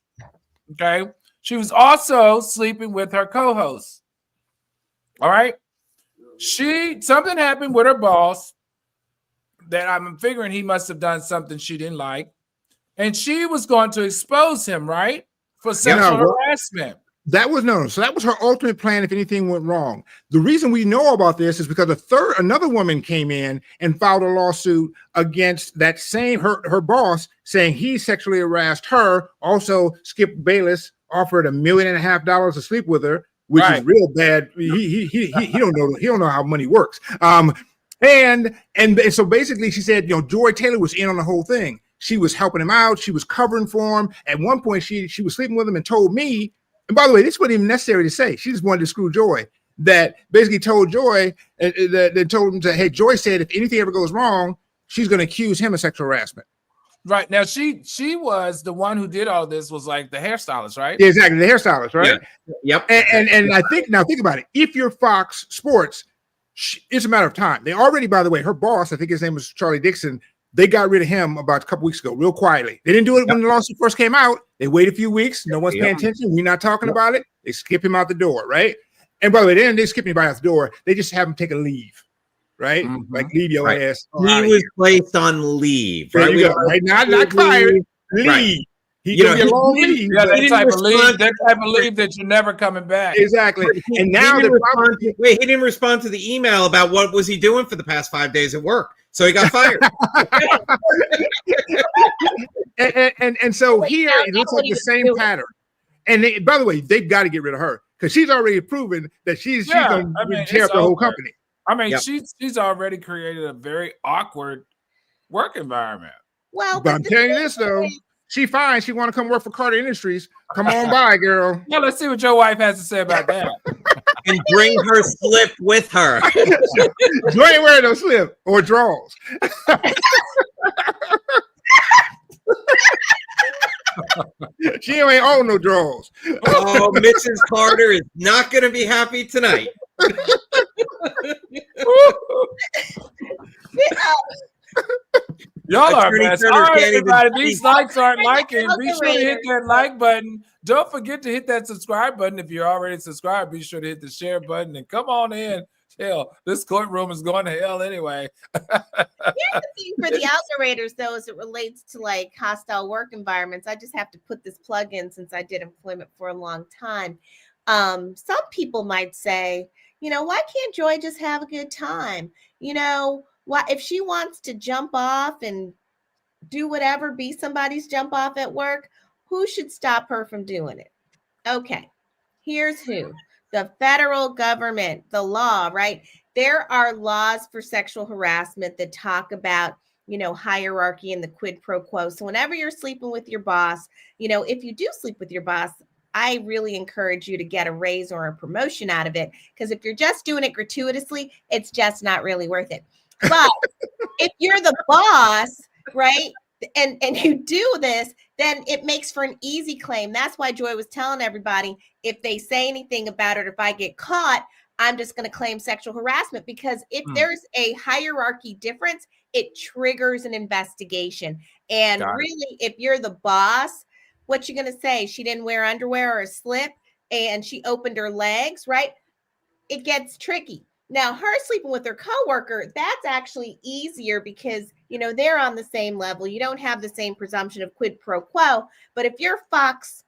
A: Okay. She was also sleeping with her co-host. All right. Something happened with her boss that I'm figuring he must have done something she didn't like. And she was going to expose him, right? For sexual harassment.
C: That was so that was her ultimate plan if anything went wrong. The reason we know about this is because another woman came in and filed a lawsuit against that same her boss, saying he sexually harassed her. Also, Skip Bayless offered $1.5 million to sleep with her, which is real bad. He don't know how money works. And so basically she said, you know, Joy Taylor was in on the whole thing. She was helping him out. She was covering for him. At one point, she was sleeping with him and told me, and by the way, this wasn't even necessary to say. She just wanted to screw Joy. That basically told Joy, that told him that, hey, Joy said if anything ever goes wrong, she's going to accuse him of sexual harassment.
A: Right. Now, she was the one who did all this, was like the hairstylist, right?
C: Yeah, exactly. The hairstylist, right?
D: Yeah. Yep.
C: And I think about it. If you're Fox Sports, it's a matter of time. They already, by the way, her boss, I think his name was Charlie Dixon, they got rid of him about a couple weeks ago, real quietly. They didn't do it when the lawsuit first came out. They wait a few weeks. No one's paying attention. We're not talking about it. They skip him out the door, right? And by the way, they didn't skip anybody out the door. They just have him take a leave, right?
A: Mm-hmm.
C: Like leave your ass.
D: He was placed on leave.
C: Right? Right? Not fired. Leave.
D: Right.
C: He gonna get a long leave.
A: Yeah,
D: He didn't respond-
A: that type of leave that you're never coming back.
C: Exactly. And now
D: he
C: they're
D: didn't respond to the email about what was he doing for the past 5 days at work. So he got fired.
C: and so here it looks like the same pattern. And by the way, they've got to get rid of her because she's already proven that she's going to tear up the whole company.
A: I mean, she's already created a very awkward work environment.
B: Well,
C: but I'm telling you this though, she fine. She want to come work for Carter Industries. Come on by, girl.
A: Yeah, let's see what your wife has to say about that.
D: And bring her slip with her.
C: You ain't wearing no slip or drawers. She ain't own no drawers.
D: Oh, Mrs. Carter is not going to be happy tonight.
A: Y'all are best. All right, everybody. These likes aren't liking. Be sure to hit that like button. Don't forget to hit that subscribe button. If you're already subscribed, be sure to hit the share button and come on in. Hell, this courtroom is going to hell anyway.
B: Here's the thing for the algoritors, though, as it relates to like hostile work environments. I just have to put this plug in since I did employment for a long time. Some people might say, why can't Joy just have a good time? Why, if she wants to jump off and do whatever, be somebody's jump off at work, who should stop her from doing it? Okay, here's who. The federal government, the law, right? There are laws for sexual harassment that talk about, hierarchy and the quid pro quo. So whenever you're sleeping with your boss, if you do sleep with your boss, I really encourage you to get a raise or a promotion out of it. Because if you're just doing it gratuitously, it's just not really worth it. But if you're the boss, right, and you do this, then it makes for an easy claim. That's why Joy was telling everybody, if they say anything about it, if I get caught, I'm just going to claim sexual harassment, because if there's a hierarchy difference, it triggers an investigation. And really, if you're the boss, what you going to say? She didn't wear underwear or a slip and she opened her legs, right? It gets tricky. Now, her sleeping with her coworker, that's actually easier because, they're on the same level. You don't have the same presumption of quid pro quo. But if you're Fox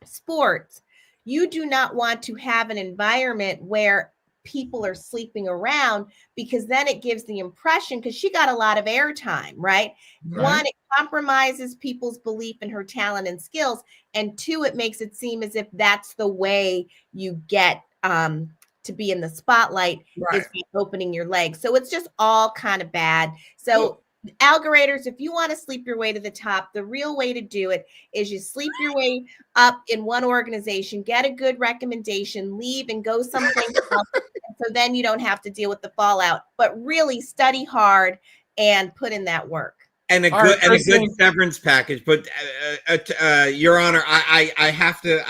B: Sports, you do not want to have an environment where people are sleeping around, because then it gives the impression, because she got a lot of airtime, right? One, it compromises people's belief in her talent and skills. And two, it makes it seem as if that's the way you get to be in the spotlight, is by opening your legs. So it's just all kind of bad. So algoritors, if you want to sleep your way to the top, the real way to do it is you sleep your way up in one organization, get a good recommendation, leave and go someplace else. So then you don't have to deal with the fallout, but really study hard and put in that work.
D: And a good severance package. But Your Honor, I have to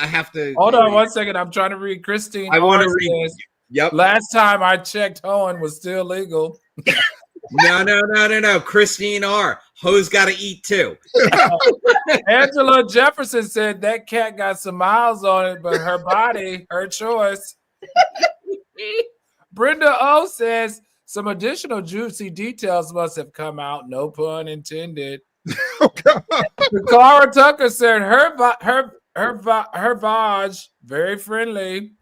A: hold on 1 second. I'm trying to read Christine.
D: I want to read. Yep.
A: Last time I checked, hoeing was still legal.
D: No. Christine R. Hoes got to eat too.
A: Angela Jefferson said that cat got some miles on it, but her body, her choice. Brenda O says some additional juicy details must have come out. No pun intended.
C: Oh, God.
A: Clara Tucker said her Vaj very friendly.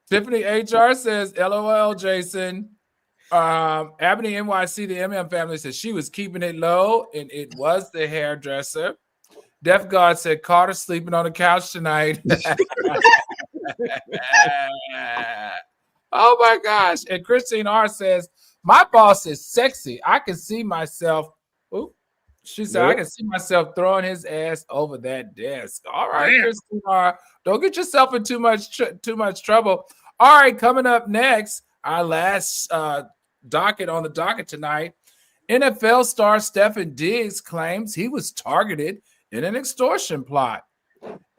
A: Tiffany HR says LOL Jason. Abney NYC, the MM family, says she was keeping it low and it was the hairdresser. Def God said Carter sleeping on the couch tonight. Oh my gosh. And Christine R says, my boss is sexy. I can see myself. Ooh, she said, I can see myself throwing his ass over that desk. All right, Christine R. Don't get yourself in too much trouble. All right, coming up next, our last docket on the docket tonight. NFL star Stefon Diggs claims he was targeted in an extortion plot.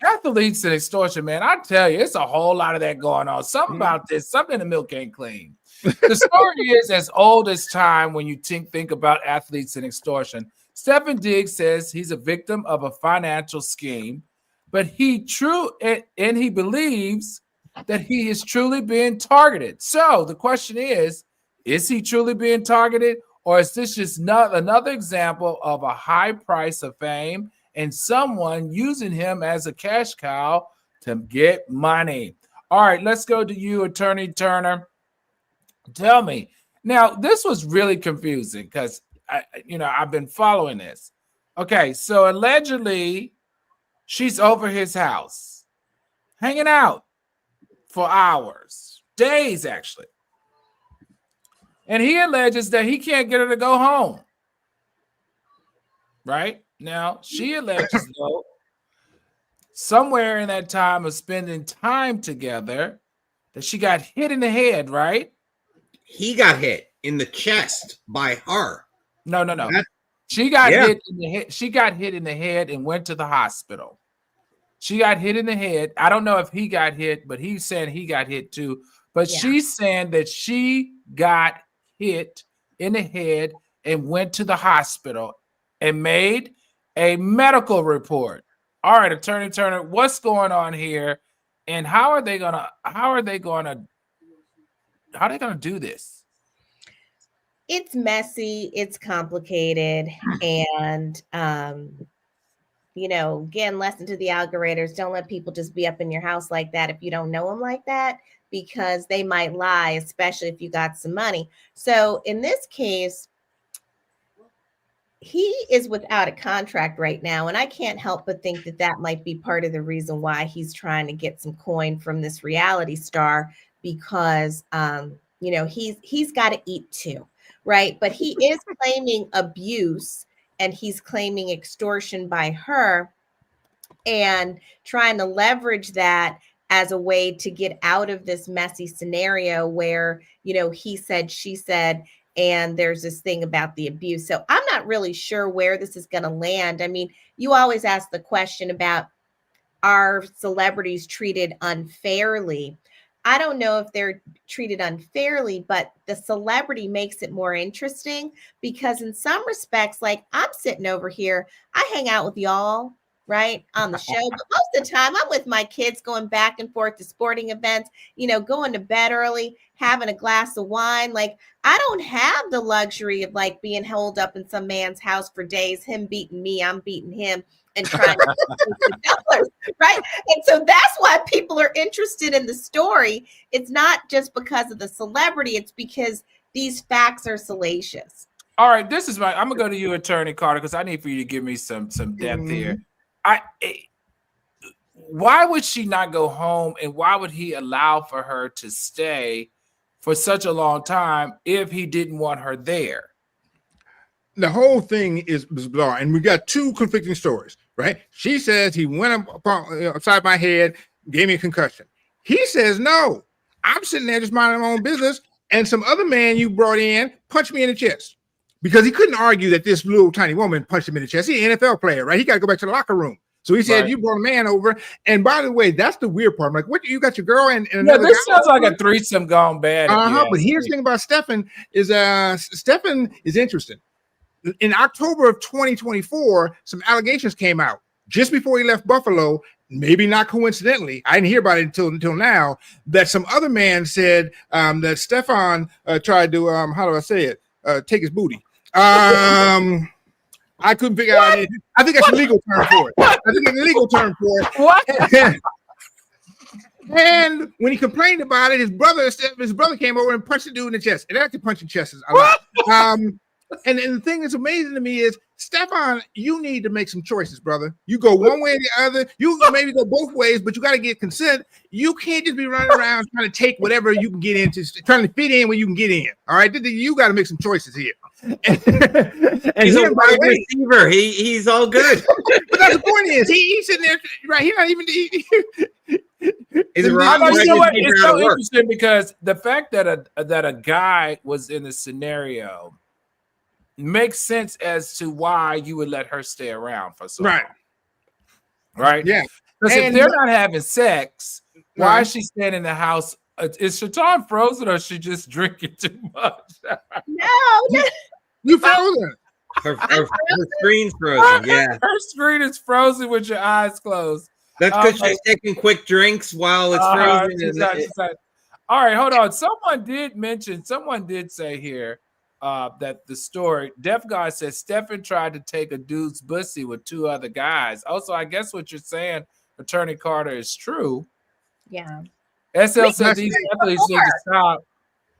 A: Athletes and extortion, man, I tell you, it's a whole lot of that going on. Something about this, something in the milk ain't clean. The story is as old as time when you think about athletes and extortion. Stefon Diggs says he's a victim of a financial scheme, but he believes that he is truly being targeted. So the question is he truly being targeted, Or is this just not another example of a high price of fame and someone using him as a cash cow to get money? All right, let's go to you, Attorney Turner. Tell me. Now, this was really confusing because I've been following this. Okay, so allegedly she's over his house, hanging out for hours, days actually. And he alleges that he can't get her to go home. Right? Now, she alleges, though, somewhere in that time of spending time together, that she got hit in the head, right?
D: He got hit in the chest by her.
A: No. She got hit in the head. She got hit in the head and went to the hospital. She got hit in the head. I don't know if he got hit, but he's saying he got hit too. But she's saying that she got hit in the head and went to the hospital and made a medical report. All right, Attorney Turner, what's going on here? And how are they gonna do this?
B: It's messy, it's complicated, and again, lesson to the algoriters: don't let people just be up in your house like that if you don't know them like that, because they might lie, especially if you got some money. So in this case, he is without a contract right now, and I can't help but think that that might be part of the reason why he's trying to get some coin from this reality star, because he's got to eat too, right? But he is claiming abuse, and he's claiming extortion by her, and trying to leverage that as a way to get out of this messy scenario where, he said, she said, and there's this thing about the abuse. So I'm not really sure where this is going to land. I mean, you always ask the question about, are celebrities treated unfairly? I don't know if they're treated unfairly, but the celebrity makes it more interesting, because in some respects, like, I'm sitting over here, I hang out with y'all, right, on the show, but most of the time I'm with my kids, going back and forth to sporting events, going to bed early, having a glass of wine. Like, I don't have the luxury of like being holed up in some man's house for days, him beating me, I'm beating him, and trying to get dollars, right? And so that's why people are interested in the story. It's not just because of the celebrity, it's because these facts are salacious.
A: All right, I'm gonna go to you, Attorney Carter, because I need for you to give me some depth here. Why would she not go home, and why would he allow for her to stay for such a long time if he didn't want her there?
C: The whole thing is bizarre, and we got two conflicting stories, right? She says he went upside my head, gave me a concussion. He says, no, I'm sitting there just minding my own business, and some other man you brought in punched me in the chest, because he couldn't argue that this little tiny woman punched him in the chest. He's an NFL player, right? He got to go back to the locker room. So he said, right, you brought a man over. And by the way, that's the weird part. I'm like, what? You got your girl and another
A: this
C: guy
A: sounds like a threesome gone bad.
C: But here's the thing about Stefon is Stefon is interesting. In October of 2024, some allegations came out just before he left Buffalo. Maybe not coincidentally, I didn't hear about it until now, that some other man said that Stefon tried to how do I say it? Take his booty. I couldn't figure out anything. I think that's a legal term for it. What? And when he complained about it, his brother came over and punched the dude in the chest. And actually punching chests is a lot. And the thing that's amazing to me is, Stefon, you need to make some choices, brother. You go one way or the other. You maybe go both ways, but you got to get consent. You can't just be running around trying to take whatever you can get into, trying to fit in where you can get in. All right, you got to make some choices here. And
D: he's a wide receiver. He's all good.
C: But that's the point is, he's sitting there, right? He's not even.
A: It's so interesting because the fact that a guy was in the scenario makes sense as to why you would let her stay around for so long. Right? Yeah. Because if they're not having sex, why is she staying in the house? Is Shatan frozen, or is she just drinking too much?
B: No.
C: You frozen.
D: Her screen's frozen. Yeah.
A: Her screen is frozen with your eyes closed.
D: That's because she's taking quick drinks while it's frozen.
A: All right, hold on. Someone did say here that the story, Deaf Guy says Stefon tried to take a dude's bussy with 2 other guys. Also, I guess what you're saying, Attorney Carter, is true.
B: Yeah.
A: SL said these athletes need to stop.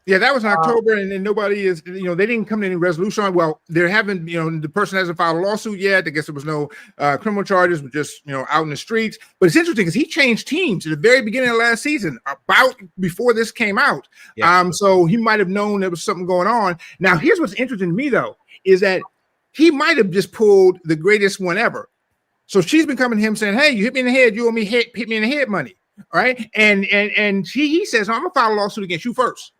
C: Yeah, that was in October, and then nobody is, they didn't come to any resolution on. Well, there haven't, the person hasn't filed a lawsuit yet. I guess there was no criminal charges, but just, out in the streets. But it's interesting because he changed teams at the very beginning of last season, about before this came out. Yeah. So he might have known there was something going on. Now, here's what's interesting to me, though, is that he might have just pulled the greatest one ever. So she's been coming to him saying, hey, you hit me in the head, you owe me hit me in the head money. All right. And he says, I'm going to file a lawsuit against you first.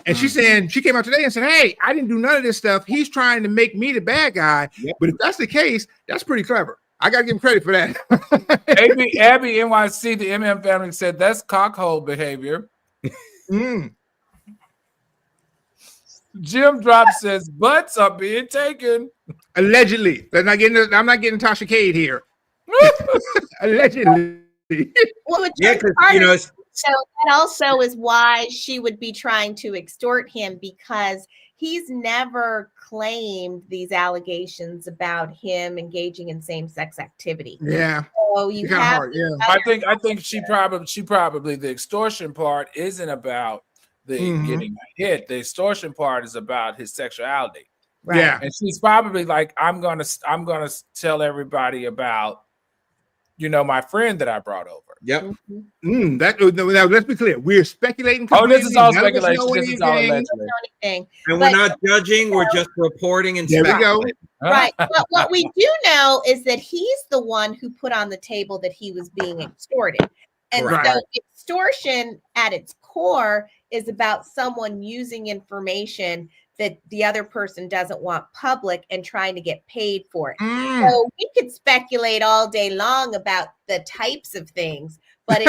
C: And she's saying, she came out today and said, hey, I didn't do none of this stuff. He's trying to make me the bad guy. Yep. But if that's the case, that's pretty clever. I got to give him credit for that.
A: Abby NYC, the MM family said that's cockhole behavior. Jim Drop says butts are being taken.
C: Allegedly. I'm not getting Tasha Cade here. Allegedly.
B: Well, because so that also is why she would be trying to extort him, because he's never claimed these allegations about him engaging in same-sex activity.
C: Yeah.
B: So you have
C: hard, yeah.
A: I think she probably the extortion part isn't about the getting hit. The extortion part is about his sexuality.
B: Right.
C: Yeah.
A: And she's probably like, I'm gonna tell everybody about my friend that I brought over.
D: Yep.
C: Now let's be clear. We're speculating.
A: Oh, this is all speculation. This is all allegedly.
B: And
D: we're not judging. We're just reporting and
C: speculating. There we
B: go. Right. But what we do know is that he's the one who put on the table that he was being extorted. And so extortion at its core is about someone using information that the other person doesn't want public and trying to get paid for it. So we could speculate all day long about the types of things, but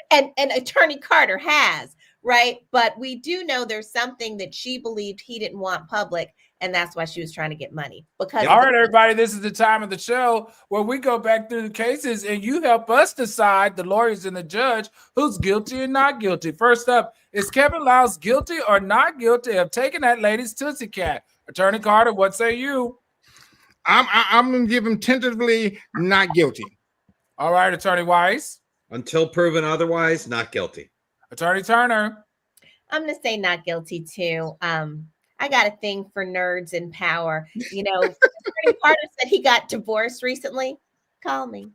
B: and Attorney Carter has, right? But we do know there's something that she believed he didn't want public, and that's why she was trying to get money. Because
A: all right, everybody, this is the time of the show where we go back through the cases and you help us decide, the lawyers and the judge, who's guilty and not guilty. First up, is Kevin Liles guilty or not guilty of taking that lady's Tootsie Cat? Attorney Carter, what say you?
C: I'm going to give him tentatively not guilty.
A: All right, Attorney Weiss.
D: Until proven otherwise, not guilty.
A: Attorney Turner.
B: I'm going to say not guilty too. I got a thing for nerds in power. Attorney Carter said he got divorced recently. Call me.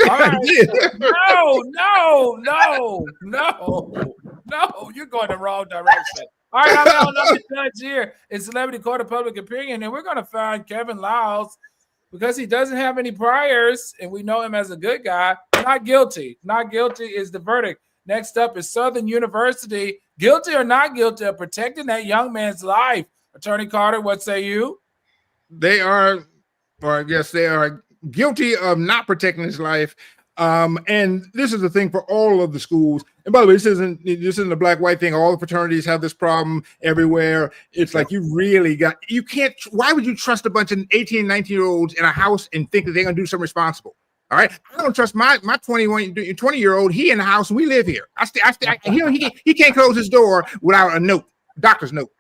A: All right. No, you're going the wrong direction. All right, I'm the judge here in Celebrity Court of Public Opinion, and we're going to find Kevin Liles, because he doesn't have any priors, and we know him as a good guy, not guilty. Not guilty is the verdict. Next up is Southern University, guilty or not guilty of protecting that young man's life. Attorney Carter, what say you?
C: They are, or I guess they are guilty of not protecting his life. And this is the thing for all of the schools. And by the way, this isn't a black-white thing. All the fraternities have this problem everywhere. It's like you can't, why would you trust a bunch of 18, 19-year-olds in a house and think that they're going to do something responsible? All right. I don't trust my 20-year-old. He in the house and we live here. He can't close his door without a note, doctor's note.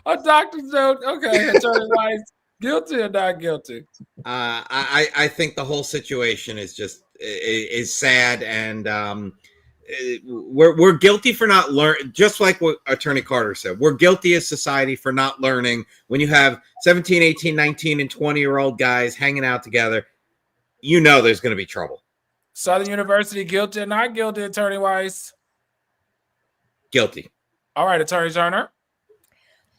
A: A doctor's note. Okay. Attorney Weiss, guilty or not guilty?
D: I think the whole situation is just is sad, and we're guilty for not learning. Just like what Attorney Carter said, we're guilty as society for not learning. When you have 17, 18, 19, and 20-year-old guys hanging out together, there's going to be trouble.
A: Southern University, guilty or not guilty, Attorney Weiss?
D: Guilty.
A: All right, Attorney Turner.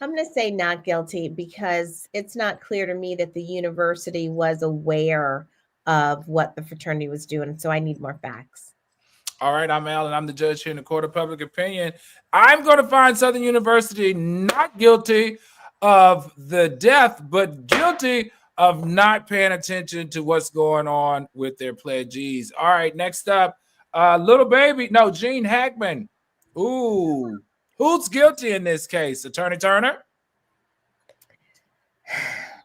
B: I'm going to say not guilty, because it's not clear to me that the university was aware of what the fraternity was doing. So I need more facts.
A: All right, I'm Al, and I'm the judge here in the Court of Public Opinion. I'm going to find Southern University not guilty of the death, but guilty of not paying attention to what's going on with their pledgees. All right, next up, Gene Hackman. Ooh, who's guilty in this case? Attorney Turner?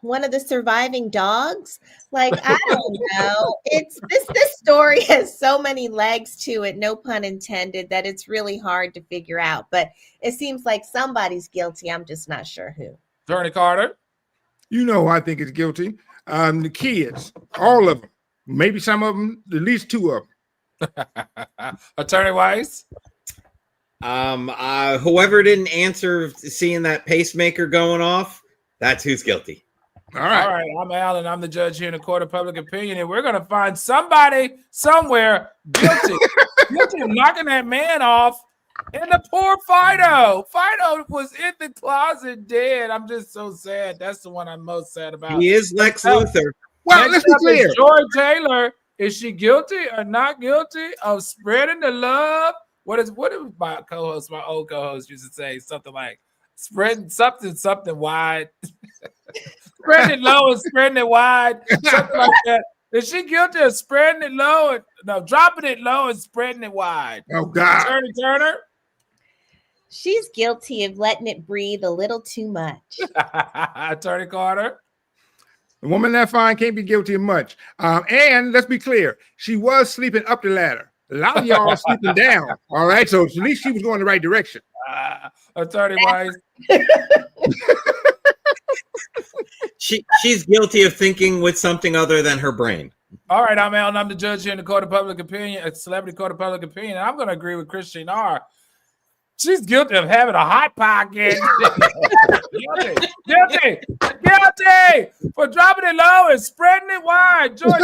B: one of the surviving dogs? Like, I don't know. It's this story has so many legs to it, no pun intended, that it's really hard to figure out. But it seems like somebody's guilty. I'm just not sure who.
A: Attorney Carter.
C: You know who I think is guilty. The kids, all of them. Maybe some of them, at least two of them.
A: Attorney Weiss.
D: Whoever didn't answer seeing that pacemaker going off, that's who's guilty.
C: All right.
A: All right. I'm Alan. I'm the judge here in the court of public opinion, and we're going to find somebody somewhere guilty. Guilty of knocking that man off. And the poor Fido. Fido was in the closet dead. I'm just so sad. That's the one I'm most sad about.
D: He is Lex Luthor.
C: Well, let's be clear.
A: Joy Taylor. Is she guilty or not guilty of spreading the love? What is my co-host, my old co-host used to say? Something like spreading something wide. Spreading it low and spreading it wide. Something like that. Is she guilty of spreading it low dropping it low and spreading it wide?
C: Oh, God.
A: Attorney Turner?
B: She's guilty of letting it breathe a little too much.
A: Attorney Carter?
C: The woman that fine can't be guilty of much. And let's be clear, she was sleeping up the ladder. A lot of y'all are sleeping down. All right, so at least she was going the right direction.
A: Attorney Weiss?
D: She's guilty of thinking with something other than her brain.
A: All right, I'm Alan. I'm the judge here in the court of public opinion, a celebrity court of public opinion. I'm going to agree with Christine R. She's guilty of having a hot pocket. Guilty for dropping it low and spreading it wide. George,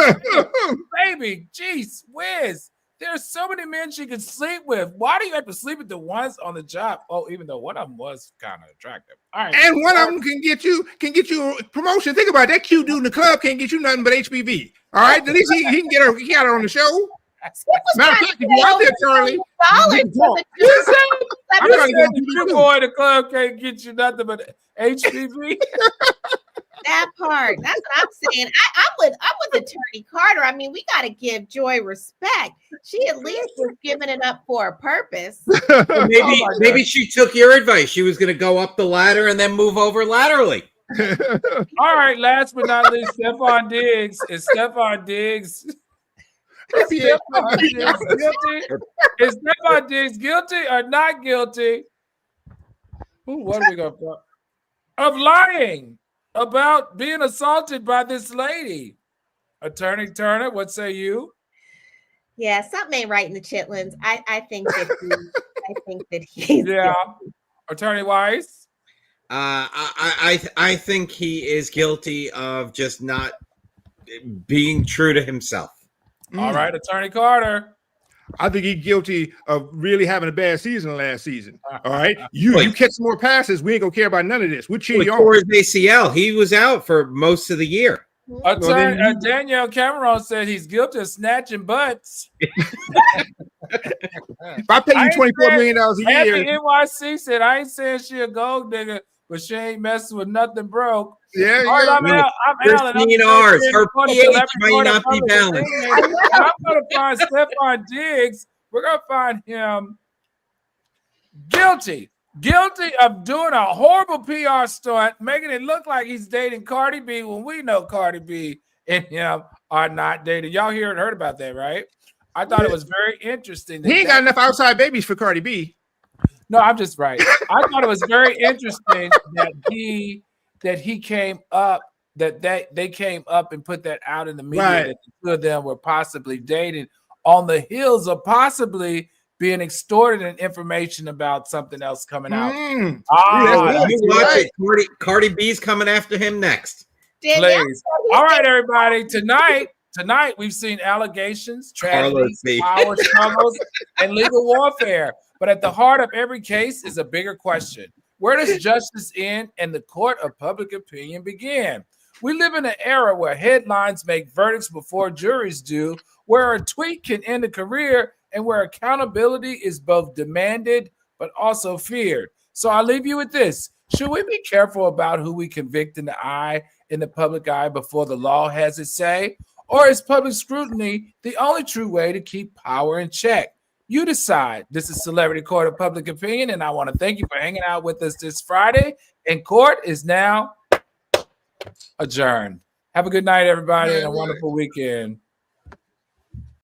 A: baby, geez whiz. There's so many men she could sleep with. Why do you have to sleep with the ones on the job? Oh, even though one of them was kind of attractive. All right.
C: And one of them can get you a promotion. Think about it. That cute dude in the club can't get you nothing but HPV. All right. At least he can get her. He got her on the show. Matter of fact, if you out there, Charlie,
A: I'm trying to get you boy in the club can't get you nothing but HPV.
B: That part. That's what I'm saying. I'm with Attorney Carter. I mean, we got to give Joy respect. She at least was giving it up for a purpose.
D: Maybe she took your advice. She was going to go up the ladder and then move over laterally.
A: All right. Last but not least, Stefon Diggs. Is Stefon Diggs guilty? Is Stefon Diggs guilty or not guilty? What are we going to of lying about being assaulted by this lady? Attorney Turner, what say you?
B: Yeah, something ain't right in the chitlins. I think that he's
A: yeah. Guilty. Attorney Weiss?
D: I think he is guilty of just not being true to himself.
A: All right, Attorney Carter.
C: I think he's guilty of really having a bad season last season. All right. You catch some more passes. We ain't gonna care about none of this. We're cheering you
D: on. His ACL. He was out for most of the year.
A: Danielle Cameron said he's guilty of snatching butts.
C: If I pay you $24 million a year.
A: NYC said, I ain't saying she a gold digger, but she ain't messing with nothing broke.
C: Yeah,
A: all right, I'm Alan.
D: Her pH might not be balanced.
A: I'm going to find Stefon Diggs. We're going to find him guilty of doing a horrible PR stunt, making it look like he's dating Cardi B when we know Cardi B and him are not dating. Y'all heard about that, right? I thought it was very interesting.
C: He ain't got enough outside babies for Cardi B.
A: No, I'm just right. I thought it was very interesting that he came up, that they came up and put that out in the media, right, that the two of them were possibly dating on the heels of possibly being extorted and information about something else coming out.
D: Cardi B's coming after him next.
A: Please. All right, everybody. Tonight we've seen allegations, tragedies, power struggles, and legal warfare. But at the heart of every case is a bigger question. Where does justice end and the court of public opinion begin? We live in an era where headlines make verdicts before juries do, where a tweet can end a career, and where accountability is both demanded but also feared. So I'll leave you with this. Should we be careful about who we convict in the public eye before the law has its say? Or is public scrutiny the only true way to keep power in check? You decide. This is Celebrity Court of Public Opinion, and I want to thank you for hanging out with us this Friday. And court is now Adjourned. Have a good night, everybody, and a
C: Night.
A: wonderful weekend.